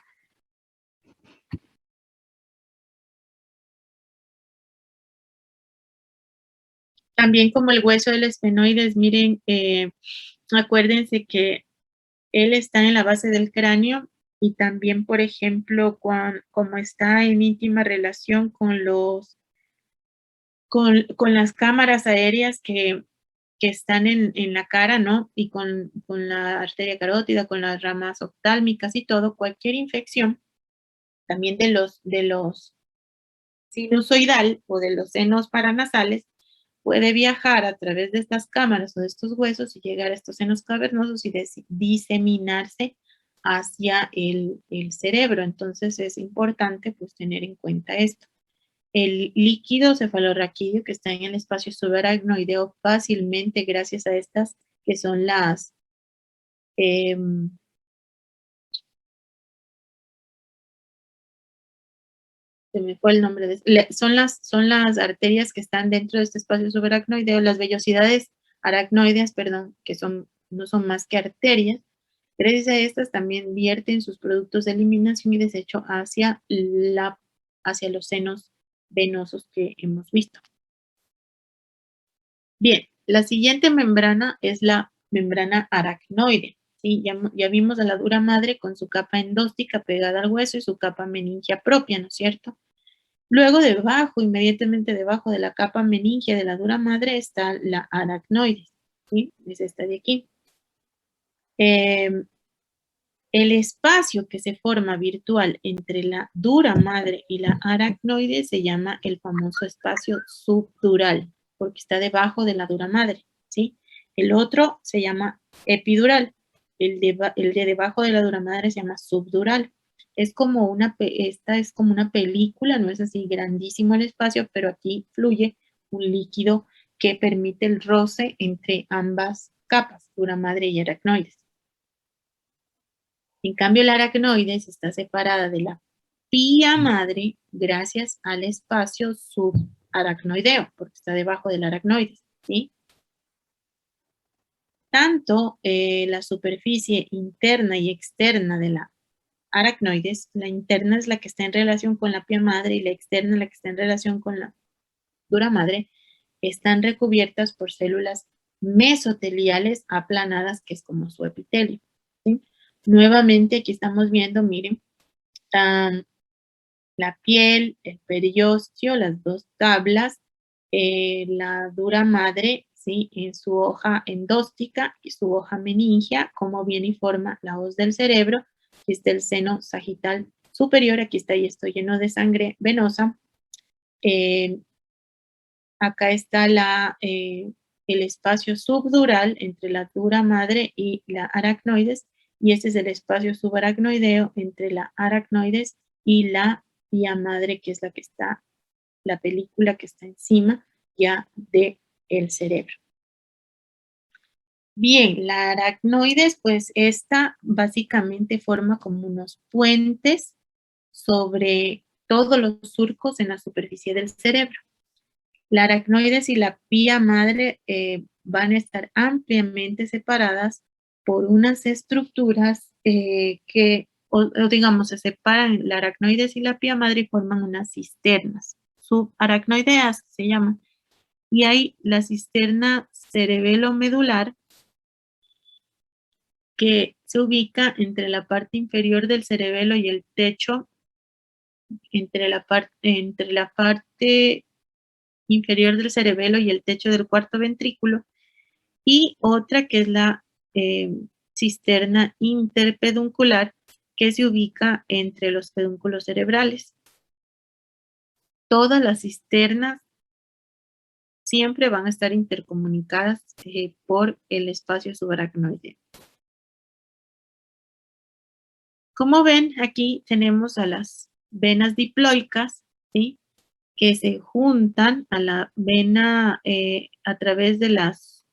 También como el hueso del esfenoides, miren, acuérdense que él está en la base del cráneo y también, por ejemplo, como está en íntima relación con con las cámaras aéreas que están en la cara, ¿no? Y con la arteria carótida, con las ramas oftálmicas y todo, cualquier infección, también de los sinusoidal o de los senos paranasales, puede viajar a través de estas cámaras o de estos huesos y llegar a estos senos cavernosos y diseminarse hacia el cerebro. Entonces es importante pues tener en cuenta esto. El líquido cefalorraquídeo que está en el espacio subaracnoideo fácilmente gracias a estas que son las se me fue el nombre son las arterias que están dentro de este espacio subaracnoideo, las vellosidades aracnoideas, perdón, que no son más que arterias. Gracias a estas también vierten sus productos de eliminación y desecho hacia los senos venosos que hemos visto. Bien, la siguiente membrana es la membrana aracnoide. ¿Sí? Ya vimos a la dura madre con su capa endóstica pegada al hueso y su capa meningia propia, ¿no es cierto? Luego debajo, inmediatamente debajo de la capa meningia de la dura madre está la aracnoides, ¿sí? Es esta de aquí. El espacio que se forma virtual entre la dura madre y la aracnoide se llama el famoso espacio subdural, porque está debajo de la dura madre, ¿sí? El otro se llama epidural, el de debajo de la dura madre se llama subdural. Esta es como una película, no es así grandísimo el espacio, pero aquí fluye un líquido que permite el roce entre ambas capas, dura madre y aracnoides. En cambio, la aracnoides está separada de la pía madre gracias al espacio subaracnoideo, porque está debajo del aracnoides, ¿sí? Tanto la superficie interna y externa de la aracnoides, la interna es la que está en relación con la pía madre y la externa es la que está en relación con la dura madre, están recubiertas por células mesoteliales aplanadas, que es como su epitelio, ¿sí? Nuevamente aquí estamos viendo, miren, la piel, el periósteo, las dos tablas, la dura madre, ¿sí? En su hoja endóstica y su hoja meningia, como viene y forma la hoz del cerebro. Aquí está el seno sagital superior, aquí está y esto lleno de sangre venosa. Acá está el espacio subdural entre la dura madre y la aracnoides, y este es el espacio subaracnoideo entre la aracnoides y la pía madre, que es la que está, la película que está encima ya del cerebro. Bien, la aracnoides, pues esta básicamente forma como unos puentes sobre todos los surcos en la superficie del cerebro. La aracnoides y la pía madre van a estar ampliamente separadas por unas estructuras o digamos, se separan la aracnoides y la pía madre y forman unas cisternas, subaracnoideas se llaman. Y hay la cisterna cerebelo-medular que se ubica entre la parte inferior del cerebelo y el techo, entre la parte inferior del cerebelo y el techo del cuarto ventrículo, y otra que es la cisterna interpeduncular que se ubica entre los pedúnculos cerebrales. Todas las cisternas siempre van a estar intercomunicadas por el espacio subaracnoideo. Como ven, aquí tenemos a las venas diploicas, ¿sí?, que se juntan a la vena a través de las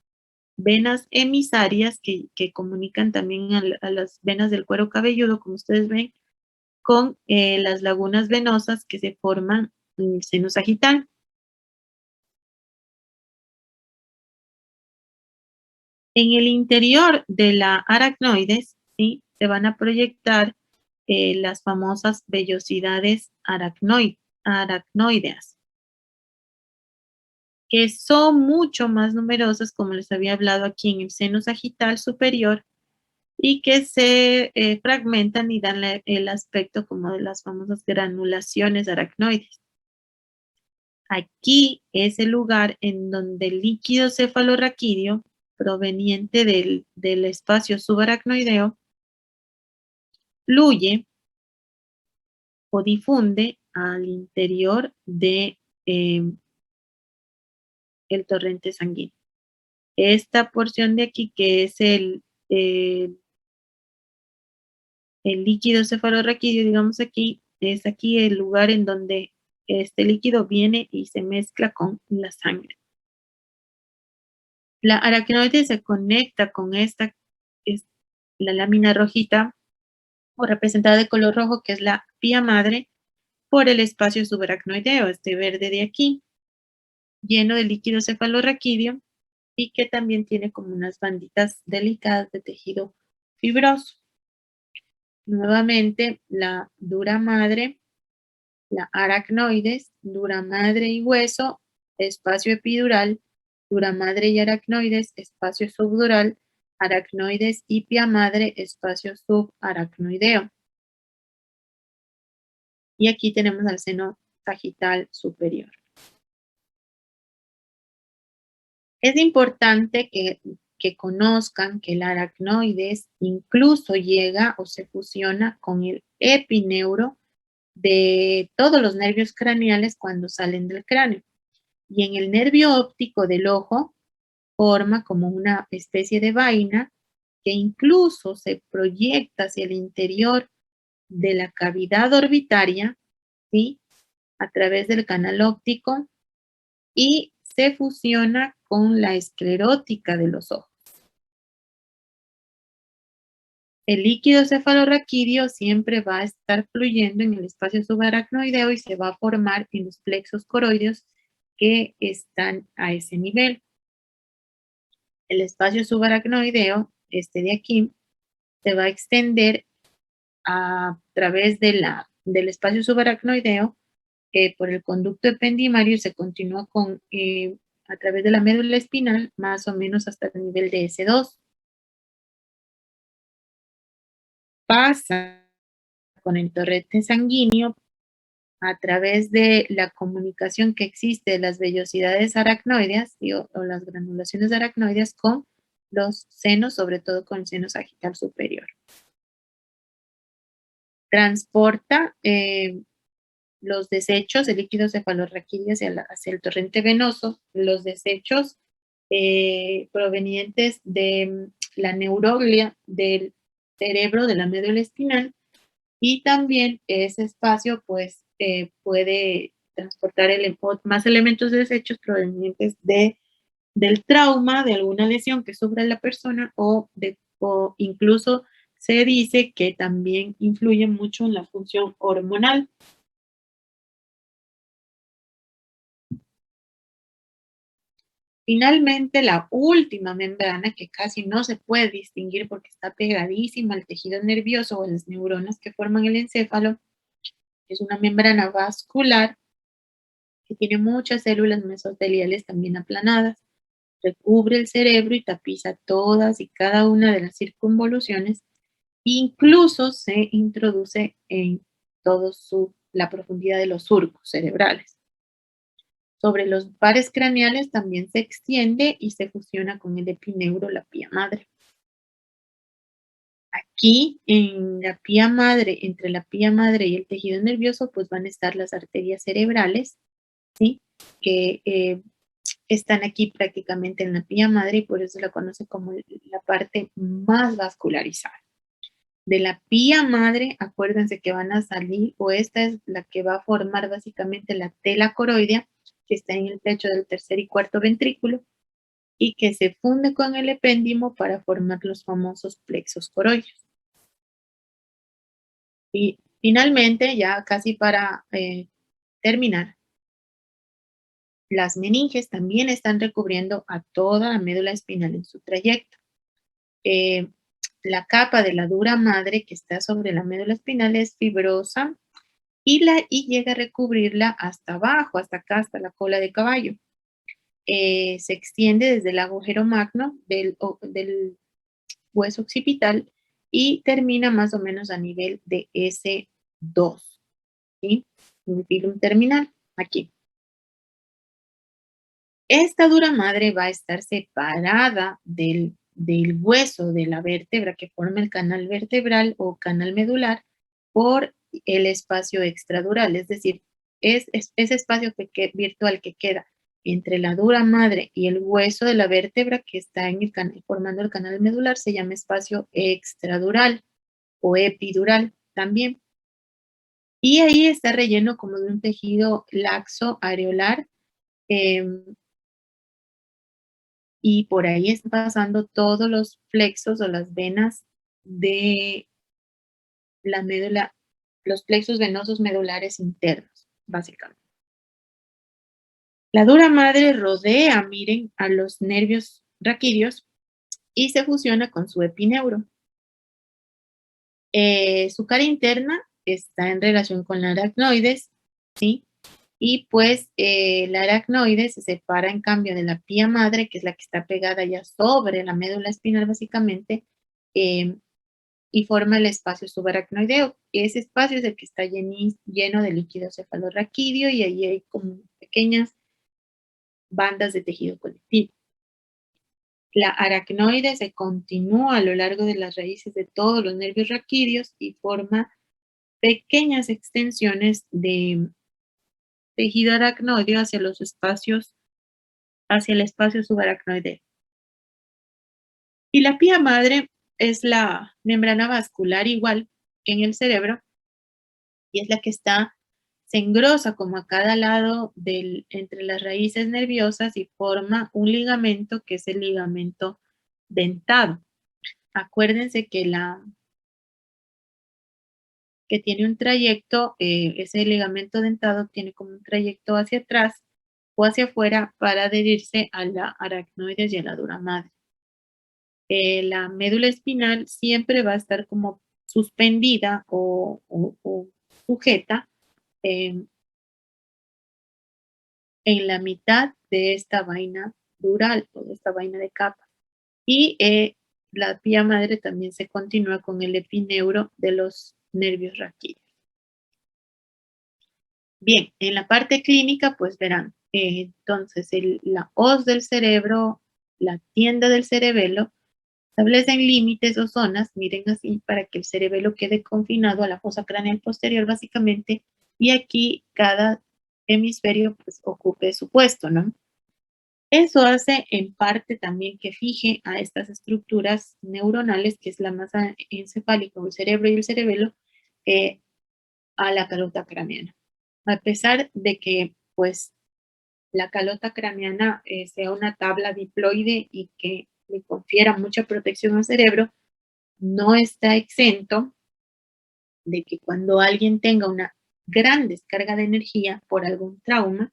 venas emisarias que comunican también a las venas del cuero cabelludo, como ustedes ven, con las lagunas venosas que se forman en el seno sagital. En el interior de la aracnoides, ¿sí?, se van a proyectar las famosas vellosidades aracnoideas, que son mucho más numerosas, como les había hablado aquí en el seno sagital superior, y que se fragmentan y dan el aspecto como de las famosas granulaciones aracnoides. Aquí es el lugar en donde el líquido cefalorraquídeo proveniente del espacio subaracnoideo fluye o difunde al interior de el torrente sanguíneo. Esta porción de aquí, que es el líquido cefalorraquídeo, digamos aquí, es aquí el lugar en donde este líquido viene y se mezcla con la sangre. La aracnoide se conecta con esta, es la lámina rojita, o representada de color rojo, que es la pía madre, por el espacio subaracnoideo, este verde de aquí, lleno de líquido cefalorraquídeo, y que también tiene como unas banditas delicadas de tejido fibroso. Nuevamente, la dura madre, la aracnoides, dura madre y hueso, espacio epidural, dura madre y aracnoides, espacio subdural, aracnoides y pía madre, espacio subaracnoideo. Y aquí tenemos al seno sagital superior. Es importante que conozcan que el aracnoides incluso llega o se fusiona con el epineuro de todos los nervios craneales cuando salen del cráneo. Y en el nervio óptico del ojo forma como una especie de vaina que incluso se proyecta hacia el interior de la cavidad orbitaria, ¿sí?, a través del canal óptico, y se fusiona con la esclerótica de los ojos. El líquido cefalorraquídeo siempre va a estar fluyendo en el espacio subaracnoideo y se va a formar en los plexos coroideos que están a ese nivel. El espacio subaracnoideo, este de aquí, se va a extender a través del espacio subaracnoideo por el conducto ependimario y se continúa a través de la médula espinal, más o menos hasta el nivel de S2. Pasa con el torrente sanguíneo a través de la comunicación que existe de las vellosidades aracnoideas o las granulaciones aracnoideas con los senos, sobre todo con el seno sagital superior. Transporta los desechos, el líquido cefalorraquídeo hacia el torrente venoso, los desechos provenientes de la neuroglia del cerebro, de la médula espinal, y también ese espacio pues puede transportar más elementos de desechos provenientes de del trauma, de alguna lesión que sufra la persona o incluso se dice que también influye mucho en la función hormonal. Finalmente, la última membrana, que casi no se puede distinguir porque está pegadísima al tejido nervioso o a las neuronas que forman el encéfalo, es una membrana vascular que tiene muchas células mesoteliales también aplanadas, recubre el cerebro y tapiza todas y cada una de las circunvoluciones, incluso se introduce en toda la profundidad de los surcos cerebrales. Sobre los pares craneales también se extiende y se fusiona con el epineuro, la pía madre. Aquí, en la pía madre, entre la pía madre y el tejido nervioso, pues van a estar las arterias cerebrales, ¿sí? Que están aquí prácticamente en la pía madre y por eso la conoce como la parte más vascularizada. De la pía madre, acuérdense que van a salir, o esta es la que va a formar básicamente la tela coroidea, que está en el techo del tercer y cuarto ventrículo, y que se funde con el epéndimo para formar los famosos plexos coroideos. Y finalmente, ya casi para terminar, las meninges también están recubriendo a toda la médula espinal en su trayecto. La capa de la dura madre que está sobre la médula espinal es fibrosa y llega a recubrirla hasta abajo, hasta acá, hasta la cola de caballo. Se extiende desde el agujero magno del hueso occipital y termina más o menos a nivel de S2, ¿sí? Un filum terminal, aquí. Esta dura madre va a estar separada del hueso de la vértebra que forma el canal vertebral o canal medular por el espacio extradural, es decir, ese espacio virtual que queda entre la dura madre y el hueso de la vértebra que está formando el canal medular se llama espacio extradural o epidural también. Y ahí está relleno como de un tejido laxo areolar, y por ahí están pasando todos los plexos o las venas de la médula, los plexos venosos medulares internos, básicamente. La dura madre rodea, miren, a los nervios raquídeos y se fusiona con su epineuro. Su cara interna está en relación con la aracnoides, ¿sí? Y pues la aracnoide se separa en cambio de la pía madre, que es la que está pegada ya sobre la médula espinal básicamente, y forma el espacio subaracnoideo. Ese espacio es el que está lleno de líquido cefalorraquídeo y ahí hay como pequeñas bandas de tejido conectivo. La aracnoide se continúa a lo largo de las raíces de todos los nervios raquídeos y forma pequeñas extensiones de tejido aracnoideo hacia los espacios, hacia el espacio subaracnoideo. Y la pía madre es la membrana vascular igual que en el cerebro y es la que se engrosa como a cada lado entre las raíces nerviosas y forma un ligamento que es el ligamento dentado. Acuérdense que tiene un trayecto, ese ligamento dentado tiene como un trayecto hacia atrás o hacia afuera para adherirse a la aracnoides y a la dura madre. La médula espinal siempre va a estar como suspendida o sujeta en la mitad de esta vaina dural o de esta vaina de capa. Y la pía madre también se continúa con el epineuro de los nervios raquídeos. Bien, en la parte clínica, pues verán, entonces la hoz del cerebro, la tienda del cerebelo, establecen límites o zonas, miren así, para que el cerebelo quede confinado a la fosa craneal posterior, básicamente, y aquí cada hemisferio pues ocupe su puesto, ¿no? Eso hace en parte también que fije a estas estructuras neuronales, que es la masa encefálica o el cerebro y el cerebelo, a la calota craneana. A pesar de que, pues, la calota craneana sea una tabla diploide y que le confiera mucha protección al cerebro, no está exento de que cuando alguien tenga una gran descarga de energía por algún trauma,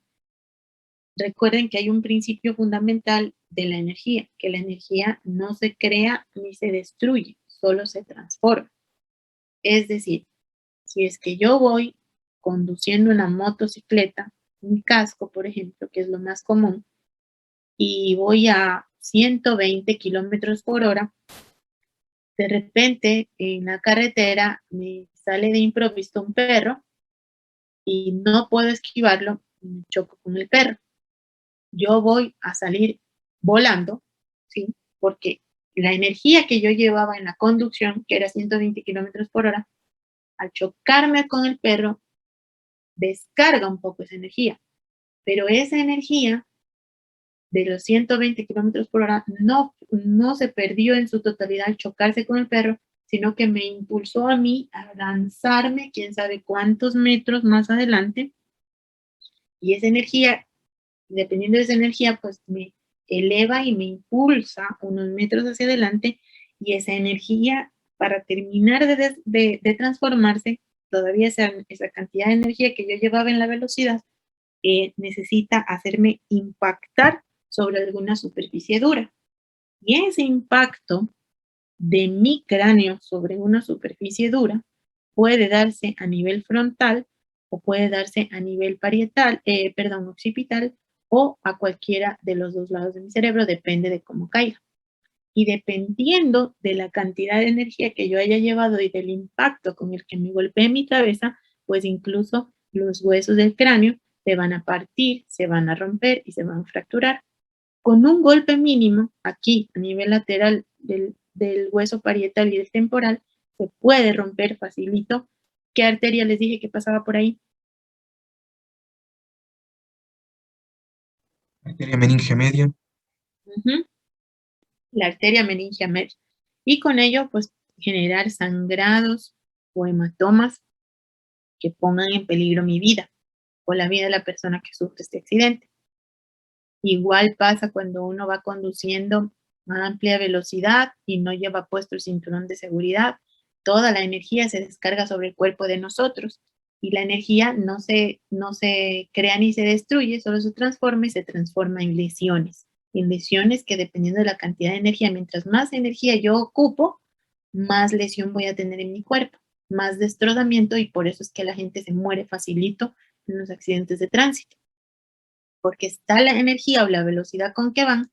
recuerden que hay un principio fundamental de la energía, que la energía no se crea ni se destruye, solo se transforma. Es decir, si es que yo voy conduciendo una motocicleta, un casco, por ejemplo, que es lo más común, y voy a 120 kilómetros por hora, de repente en la carretera me sale de improviso un perro y no puedo esquivarlo, me choco con el perro. Yo voy a salir volando, ¿sí? Porque la energía que yo llevaba en la conducción, que era 120 kilómetros por hora, al chocarme con el perro, descarga un poco esa energía. Pero esa energía de los 120 kilómetros por hora no se perdió en su totalidad al chocarse con el perro, sino que me impulsó a mí a lanzarme quién sabe cuántos metros más adelante. Y esa energía, dependiendo de esa energía, pues me eleva y me impulsa unos metros hacia adelante, y esa energía, para terminar de transformarse, todavía esa cantidad de energía que yo llevaba en la velocidad, necesita hacerme impactar sobre alguna superficie dura. Y ese impacto de mi cráneo sobre una superficie dura puede darse a nivel frontal o puede darse a nivel parietal, occipital, o a cualquiera de los dos lados de mi cerebro, depende de cómo caiga. Y dependiendo de la cantidad de energía que yo haya llevado y del impacto con el que me golpeé mi cabeza, pues incluso los huesos del cráneo se van a partir, se van a romper y se van a fracturar. Con un golpe mínimo, aquí a nivel lateral del hueso parietal y del temporal, se puede romper facilito. ¿Qué arteria les dije que pasaba por ahí? Arteria meningia media. La arteria meningia media. Y con ello, pues, generar sangrados o hematomas que pongan en peligro mi vida o la vida de la persona que sufre este accidente. Igual pasa cuando uno va conduciendo a amplia velocidad y no lleva puesto el cinturón de seguridad. Toda la energía se descarga sobre el cuerpo de nosotros, y la energía no se crea ni se destruye, solo se transforma, y se transforma en lesiones. En lesiones que, dependiendo de la cantidad de energía, mientras más energía yo ocupo, más lesión voy a tener en mi cuerpo, más destrozamiento, y por eso es que la gente se muere facilito en los accidentes de tránsito, porque está la energía o la velocidad con que van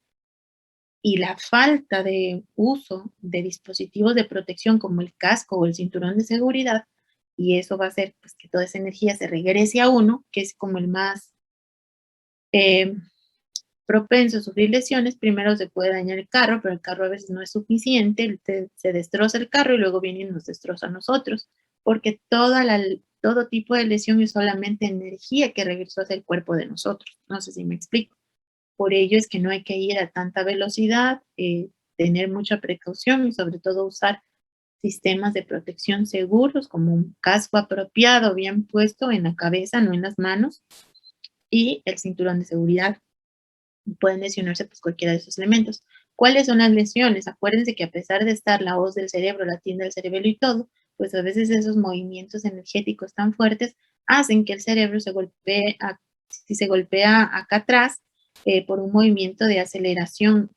y la falta de uso de dispositivos de protección como el casco o el cinturón de seguridad, y eso va a hacer, pues, que toda esa energía se regrese a uno, que es como el más propenso a sufrir lesiones. Primero se puede dañar el carro, pero el carro a veces no es suficiente, se destroza el carro y luego viene y nos destroza a nosotros, porque todo tipo de lesión es solamente energía que regresó hacia el cuerpo de nosotros. No sé si me explico. Por ello es que no hay que ir a tanta velocidad, tener mucha precaución y sobre todo usar sistemas de protección seguros, como un casco apropiado, bien puesto en la cabeza, no en las manos, y el cinturón de seguridad. Pueden lesionarse, pues, cualquiera de esos elementos. ¿Cuáles son las lesiones? Acuérdense que a pesar de estar la hoz del cerebro, la tienda del cerebelo y todo, pues a veces esos movimientos energéticos tan fuertes hacen que el cerebro se golpee, si se golpea acá atrás, por un movimiento de aceleración,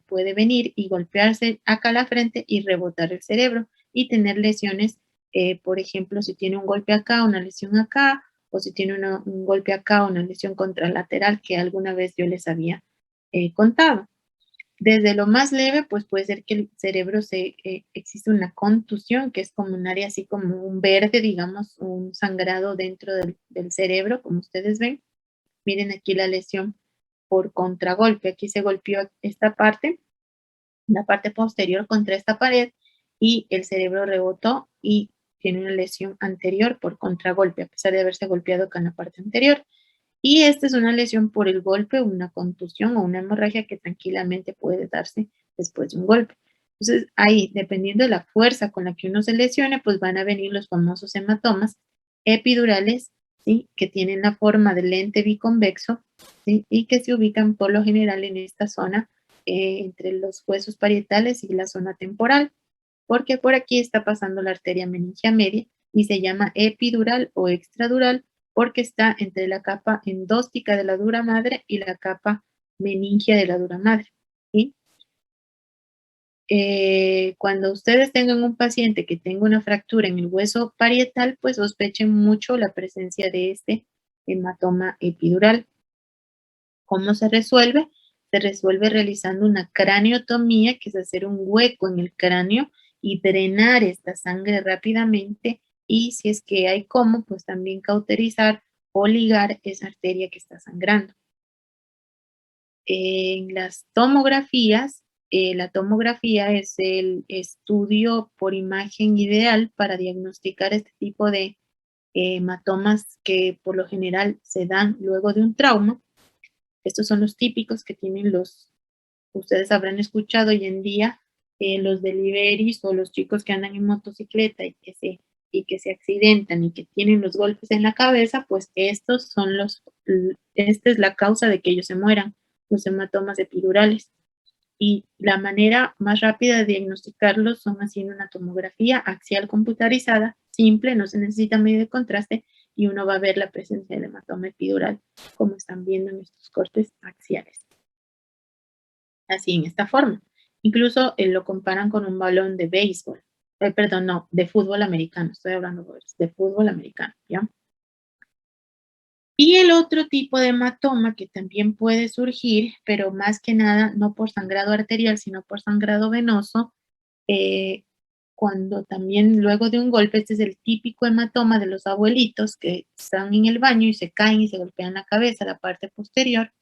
puede venir y golpearse acá a la frente y rebotar el cerebro y tener lesiones. Por ejemplo, si tiene un golpe acá, una lesión acá, o si tiene un golpe acá, una lesión contralateral, que alguna vez yo les había contado. Desde lo más leve, pues puede ser que el cerebro existe una contusión, que es como un área así como un verde, digamos, un sangrado dentro del cerebro, como ustedes ven. Miren aquí la lesión por contragolpe. Aquí se golpeó esta parte, la parte posterior contra esta pared, y el cerebro rebotó y tiene una lesión anterior por contragolpe, a pesar de haberse golpeado acá en la parte anterior. Y esta es una lesión por el golpe, una contusión o una hemorragia que tranquilamente puede darse después de un golpe. Entonces, ahí, dependiendo de la fuerza con la que uno se lesione, pues van a venir los famosos hematomas epidurales ¿sí? Que tienen la forma de lente biconvexo, ¿sí? Y que se ubican por lo general en esta zona entre los huesos parietales y la zona temporal, porque por aquí está pasando la arteria meningia media y se llama epidural o extradural porque está entre la capa endóstica de la dura madre y la capa meningia de la dura madre, ¿sí? Cuando ustedes tengan un paciente que tenga una fractura en el hueso parietal, pues sospechen mucho la presencia de este hematoma epidural. ¿Cómo se resuelve? Se resuelve realizando una craniotomía, que es hacer un hueco en el cráneo y drenar esta sangre rápidamente, y si es que hay cómo, pues también cauterizar o ligar esa arteria que está sangrando. En las tomografías, la tomografía es el estudio por imagen ideal para diagnosticar este tipo de hematomas que por lo general se dan luego de un trauma. Estos son los típicos que tienen ustedes habrán escuchado hoy en día, los deliveries o los chicos que andan en motocicleta y que se accidentan y que tienen los golpes en la cabeza, pues esta es la causa de que ellos se mueran, los hematomas epidurales. Y la manera más rápida de diagnosticarlos son haciendo una tomografía axial computarizada, simple, no se necesita medio de contraste, y uno va a ver la presencia del hematoma epidural, como están viendo en estos cortes axiales. Así, en esta forma. Incluso lo comparan con un balón de béisbol. Perdón, no, de fútbol americano. Estoy hablando de fútbol americano, ¿ya? Y el otro tipo de hematoma que también puede surgir, pero más que nada no por sangrado arterial, sino por sangrado venoso, cuando también luego de un golpe, este es el típico hematoma de los abuelitos que están en el baño y se caen y se golpean la cabeza, la parte posterior,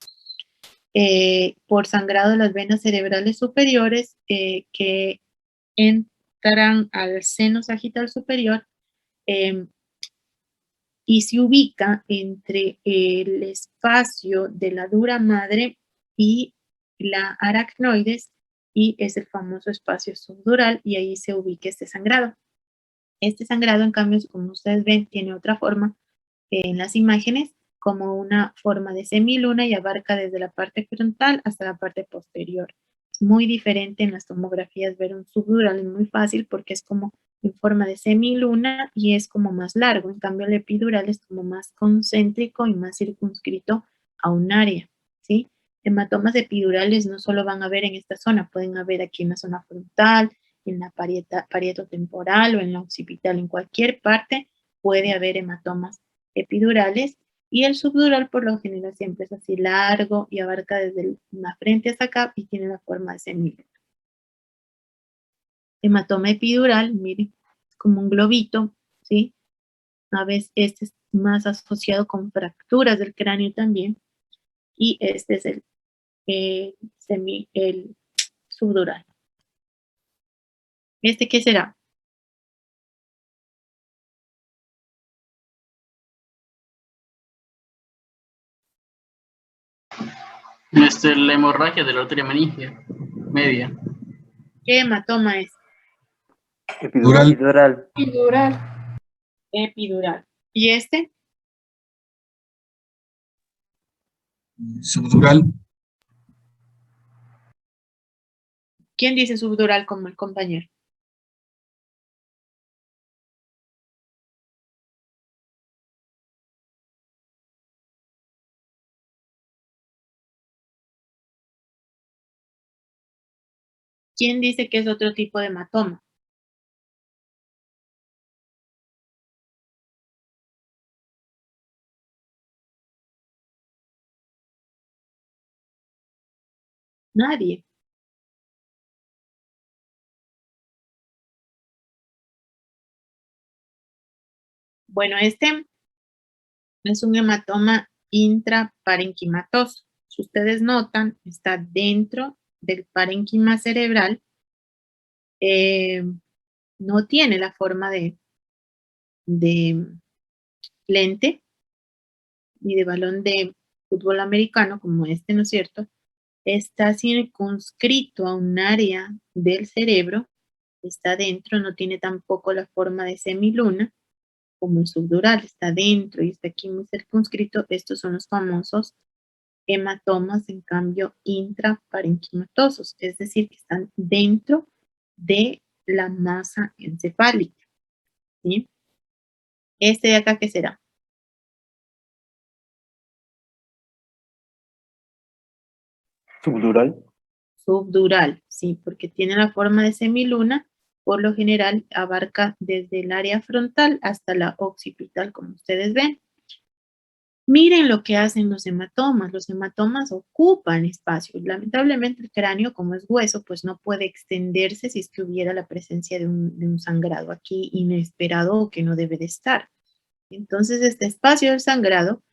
por sangrado de las venas cerebrales superiores que entran al seno sagital superior, y se ubica entre el espacio de la dura madre y la aracnoides, y es el famoso espacio subdural, y ahí se ubica este sangrado. Este sangrado, en cambio, como ustedes ven, tiene otra forma en las imágenes, como una forma de semiluna, y abarca desde la parte frontal hasta la parte posterior. Es muy diferente en las tomografías ver un subdural, es muy fácil porque es como en forma de semiluna y es como más largo. En cambio, el epidural es como más concéntrico y más circunscrito a un área, ¿sí? Hematomas epidurales no solo van a ver en esta zona, pueden haber aquí en la zona frontal, en la parietotemporal o en la occipital, en cualquier parte puede haber hematomas epidurales, y el subdural por lo general siempre es así largo y abarca desde la frente hasta acá y tiene la forma de semiluna. Hematoma epidural, miren, como un globito, ¿sí? A veces este es más asociado con fracturas del cráneo también, y este es el subdural. ¿Este qué será? La hemorragia de la arteria meningia media. ¿Qué hematoma es? Epidural. Epidural. Epidural. ¿Y este? Subdural. ¿Quién dice subdural como el compañero? ¿Quién dice que es otro tipo de hematoma? Nadie. Bueno, este es un hematoma intraparenquimatoso. Si ustedes notan, está dentro del parénquima cerebral. No tiene la forma de lente ni de balón de fútbol americano como este, ¿no es cierto? Está circunscrito a un área del cerebro, está dentro, no tiene tampoco la forma de semiluna, como el subdural está dentro y está aquí muy circunscrito, estos son los famosos hematomas, en cambio, intraparenquimatosos, es decir, que están dentro de la masa encefálica, ¿sí? Este de acá, ¿qué será? Subdural. Subdural, sí, porque tiene la forma de semiluna, por lo general abarca desde el área frontal hasta la occipital, como ustedes ven. Miren lo que hacen los hematomas ocupan espacio. Lamentablemente el cráneo, como es hueso, pues no puede extenderse si es que hubiera la presencia de un sangrado aquí inesperado o que no debe de estar. Entonces este espacio del sangrado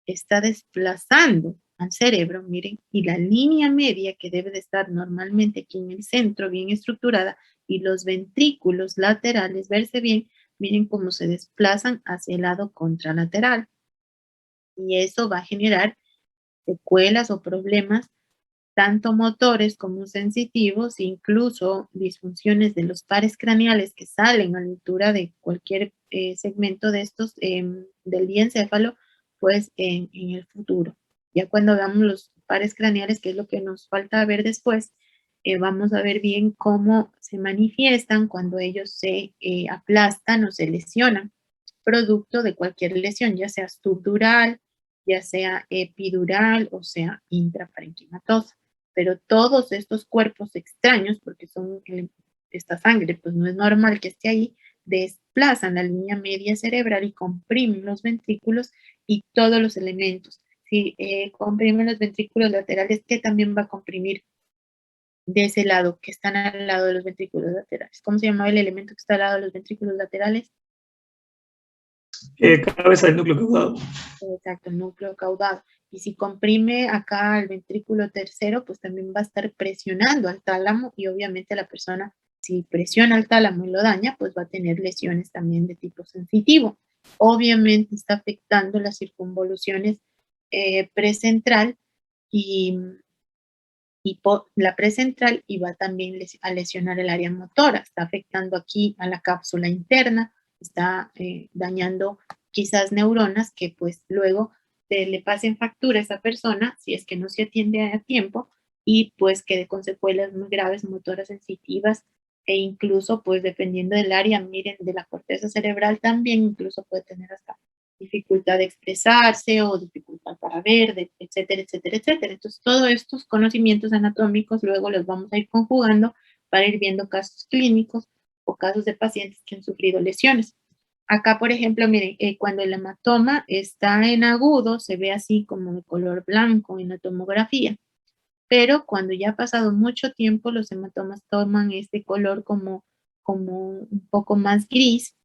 está desplazando al cerebro, miren, y la línea media que debe de estar normalmente aquí en el centro, bien estructurada, y los ventrículos laterales, verse bien, miren cómo se desplazan hacia el lado contralateral. Y eso va a generar secuelas o problemas tanto motores como sensitivos, incluso disfunciones de los pares craneales que salen a la altura de cualquier segmento de estos del diencéfalo, pues en el futuro. Ya cuando veamos los pares craneales, que es lo que nos falta ver después, vamos a ver bien cómo se manifiestan cuando ellos se aplastan o se lesionan, producto de cualquier lesión, ya sea subdural, ya sea epidural o sea intraparenquimatosa. Pero todos estos cuerpos extraños, porque son esta sangre, pues no es normal que esté ahí, desplazan la línea media cerebral y comprimen los ventrículos y todos los elementos. Si comprimen los ventrículos laterales, ¿qué también va a comprimir de ese lado, que están al lado de los ventrículos laterales? ¿Cómo se llama el elemento que está al lado de los ventrículos laterales? Cabeza del núcleo caudado. Exacto, el núcleo caudado. Y si comprime acá el ventrículo tercero, pues también va a estar presionando al tálamo y obviamente la persona, si presiona al tálamo y lo daña, pues va a tener lesiones también de tipo sensitivo. Obviamente está afectando las circunvoluciones precentral y la precentral y va también a lesionar el área motora. Está afectando aquí a la cápsula interna, está dañando quizás neuronas que pues luego le pasen factura a esa persona si es que no se atiende a tiempo y pues quede con secuelas muy graves motoras sensitivas e incluso pues dependiendo del área, miren, de la corteza cerebral también incluso puede tener hasta dificultad de expresarse o dificultad para ver, etcétera, etcétera, etcétera. Entonces, todos estos conocimientos anatómicos luego los vamos a ir conjugando para ir viendo casos clínicos o casos de pacientes que han sufrido lesiones. Acá, por ejemplo, miren, cuando el hematoma está en agudo, se ve así como de color blanco en la tomografía. Pero cuando ya ha pasado mucho tiempo, los hematomas toman este color como un poco más gris,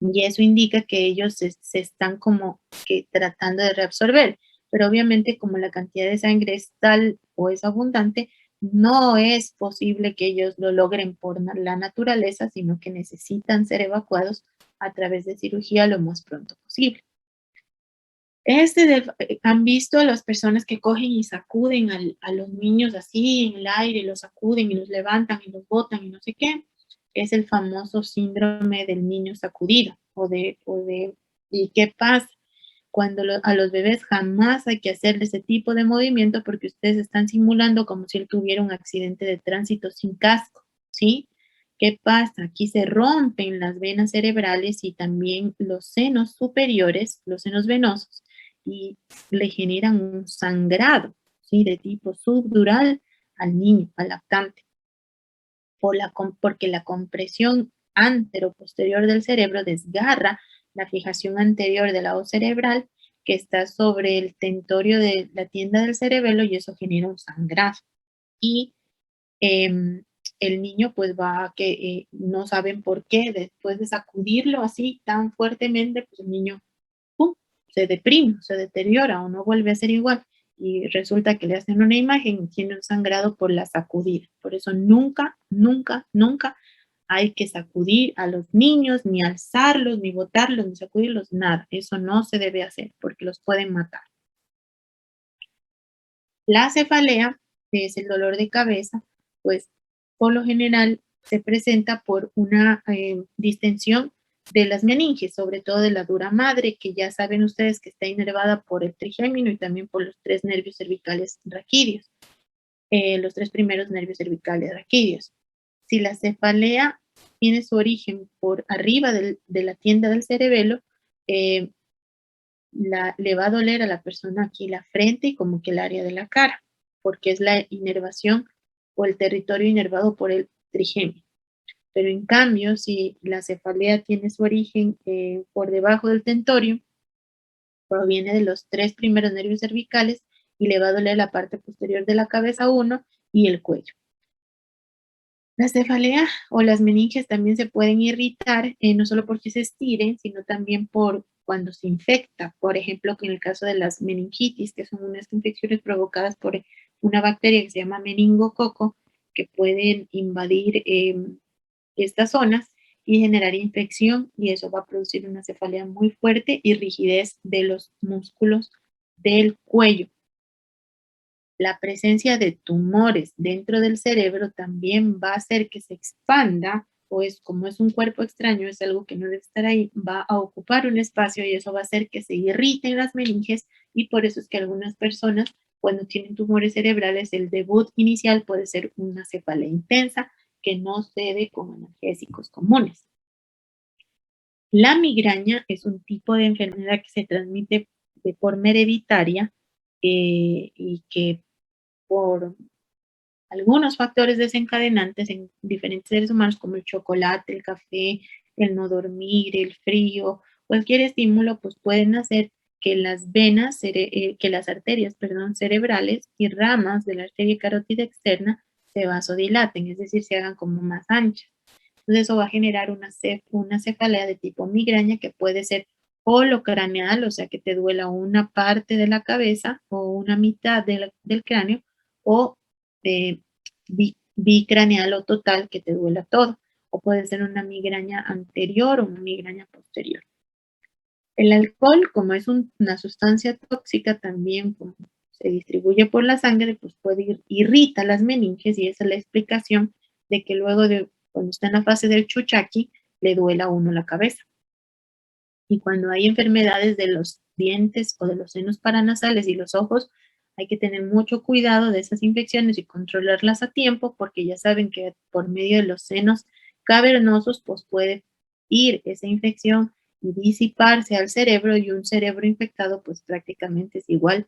y eso indica que ellos se están como que tratando de reabsorber, pero obviamente como la cantidad de sangre es tal o es abundante, no es posible que ellos lo logren por la naturaleza, sino que necesitan ser evacuados a través de cirugía lo más pronto posible. Han visto a las personas que cogen y sacuden a los niños así en el aire, los sacuden y los levantan y los botan y no sé qué. Es el famoso síndrome del niño sacudido. ¿Y qué pasa? Cuando a los bebés jamás hay que hacerle ese tipo de movimiento porque ustedes están simulando como si él tuviera un accidente de tránsito sin casco, ¿sí? ¿Qué pasa? Aquí se rompen las venas cerebrales y también los senos superiores, los senos venosos, y le generan un sangrado, ¿sí? De tipo subdural al niño, al lactante, porque la compresión antero-posterior del cerebro desgarra la fijación anterior de la hoz cerebral que está sobre el tentorio de la tienda del cerebelo y eso genera un sangrado. Y el niño pues va a que no saben por qué, después de sacudirlo así tan fuertemente, pues el niño ¡pum!, se deprime, se deteriora o no vuelve a ser igual. Y resulta que le hacen una imagen y tiene un sangrado por la sacudida. Por eso nunca, nunca, nunca hay que sacudir a los niños, ni alzarlos, ni botarlos, ni sacudirlos, nada. Eso no se debe hacer porque los pueden matar. La cefalea, que es el dolor de cabeza, pues por lo general se presenta por una distensión de las meninges, sobre todo de la dura madre, que ya saben ustedes que está inervada por el trigémino y también por los 3 nervios cervicales raquídeos, los 3 primeros nervios cervicales raquídeos. Si la cefalea tiene su origen por arriba de la tienda del cerebelo, le va a doler a la persona aquí la frente y como que el área de la cara, porque es la inervación o el territorio inervado por el trigémino. Pero en cambio, si la cefalea tiene su origen por debajo del tentorio, proviene de los 3 primeros nervios cervicales y le va a doler la parte posterior de la cabeza 1 y el cuello. La cefalea o las meninges también se pueden irritar, no solo porque se estiren, sino también por cuando se infecta. Por ejemplo, en el caso de las meningitis, que son unas infecciones provocadas por una bacteria que se llama meningococo, que pueden invadir estas zonas y generar infección, y eso va a producir una cefalea muy fuerte y rigidez de los músculos del cuello. La presencia de tumores dentro del cerebro también va a hacer que se expanda, pues como es un cuerpo extraño, es algo que no debe estar ahí, va a ocupar un espacio y eso va a hacer que se irriten las meninges, y por eso es que algunas personas cuando tienen tumores cerebrales el debut inicial puede ser una cefalea intensa que no se ve con analgésicos comunes. La migraña es un tipo de enfermedad que se transmite de forma hereditaria y que por algunos factores desencadenantes en diferentes seres humanos como el chocolate, el café, el no dormir, el frío, cualquier estímulo, pues pueden hacer que las venas, que las arterias, perdón, cerebrales y ramas de la arteria carótida externa se vasodilaten, es decir, se hagan como más anchas. Entonces eso va a generar una cefalea de tipo migraña que puede ser holocraneal, o sea que te duela una parte de la cabeza o una mitad del cráneo, o bicraneal o total que te duela todo, o puede ser una migraña anterior o una migraña posterior. El alcohol, como es una sustancia tóxica, también como se distribuye por la sangre, pues irrita las meninges, y esa es la explicación de que luego de cuando está en la fase del chuchaqui, le duela a uno la cabeza. Y cuando hay enfermedades de los dientes o de los senos paranasales y los ojos, hay que tener mucho cuidado de esas infecciones y controlarlas a tiempo, porque ya saben que por medio de los senos cavernosos, pues puede ir esa infección y disiparse al cerebro, y un cerebro infectado, pues prácticamente es igual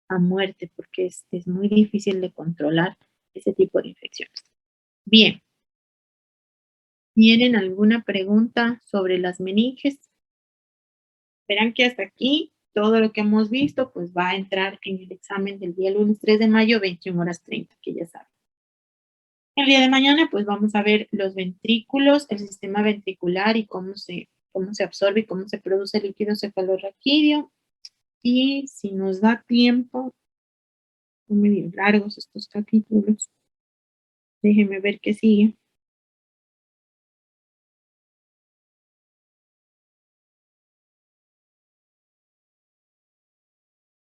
a muerte, porque es muy difícil de controlar ese tipo de infecciones. Bien. ¿Tienen alguna pregunta sobre las meninges? Verán que hasta aquí todo lo que hemos visto pues va a entrar en el examen del día lunes 3 de mayo, 21:30, que ya saben. El día de mañana pues vamos a ver los ventrículos, el sistema ventricular y cómo se absorbe y cómo se produce el líquido cefalorraquídeo. Y si nos da tiempo, son medio largos estos capítulos. Déjenme ver qué sigue.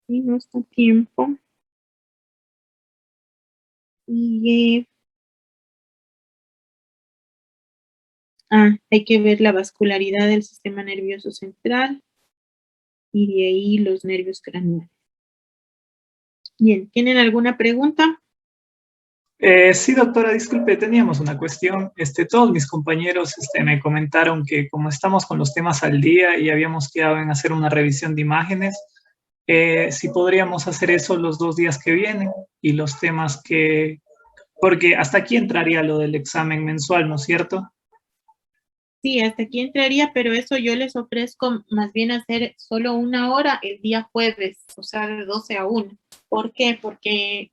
Si nos da tiempo. Sigue. Hay que ver la vascularidad del sistema nervioso central y de ahí los nervios craneales. Bien, ¿tienen alguna pregunta? Sí, doctora, disculpe, teníamos una cuestión. Todos mis compañeros me comentaron que como estamos con los temas al día y habíamos quedado en hacer una revisión de imágenes, si podríamos hacer eso los 2 días que vienen y los temas porque hasta aquí entraría lo del examen mensual, ¿no es cierto? Sí, hasta aquí entraría, pero eso yo les ofrezco más bien hacer solo 1 hora el día jueves, o sea, de 12 a 1. ¿Por qué? Porque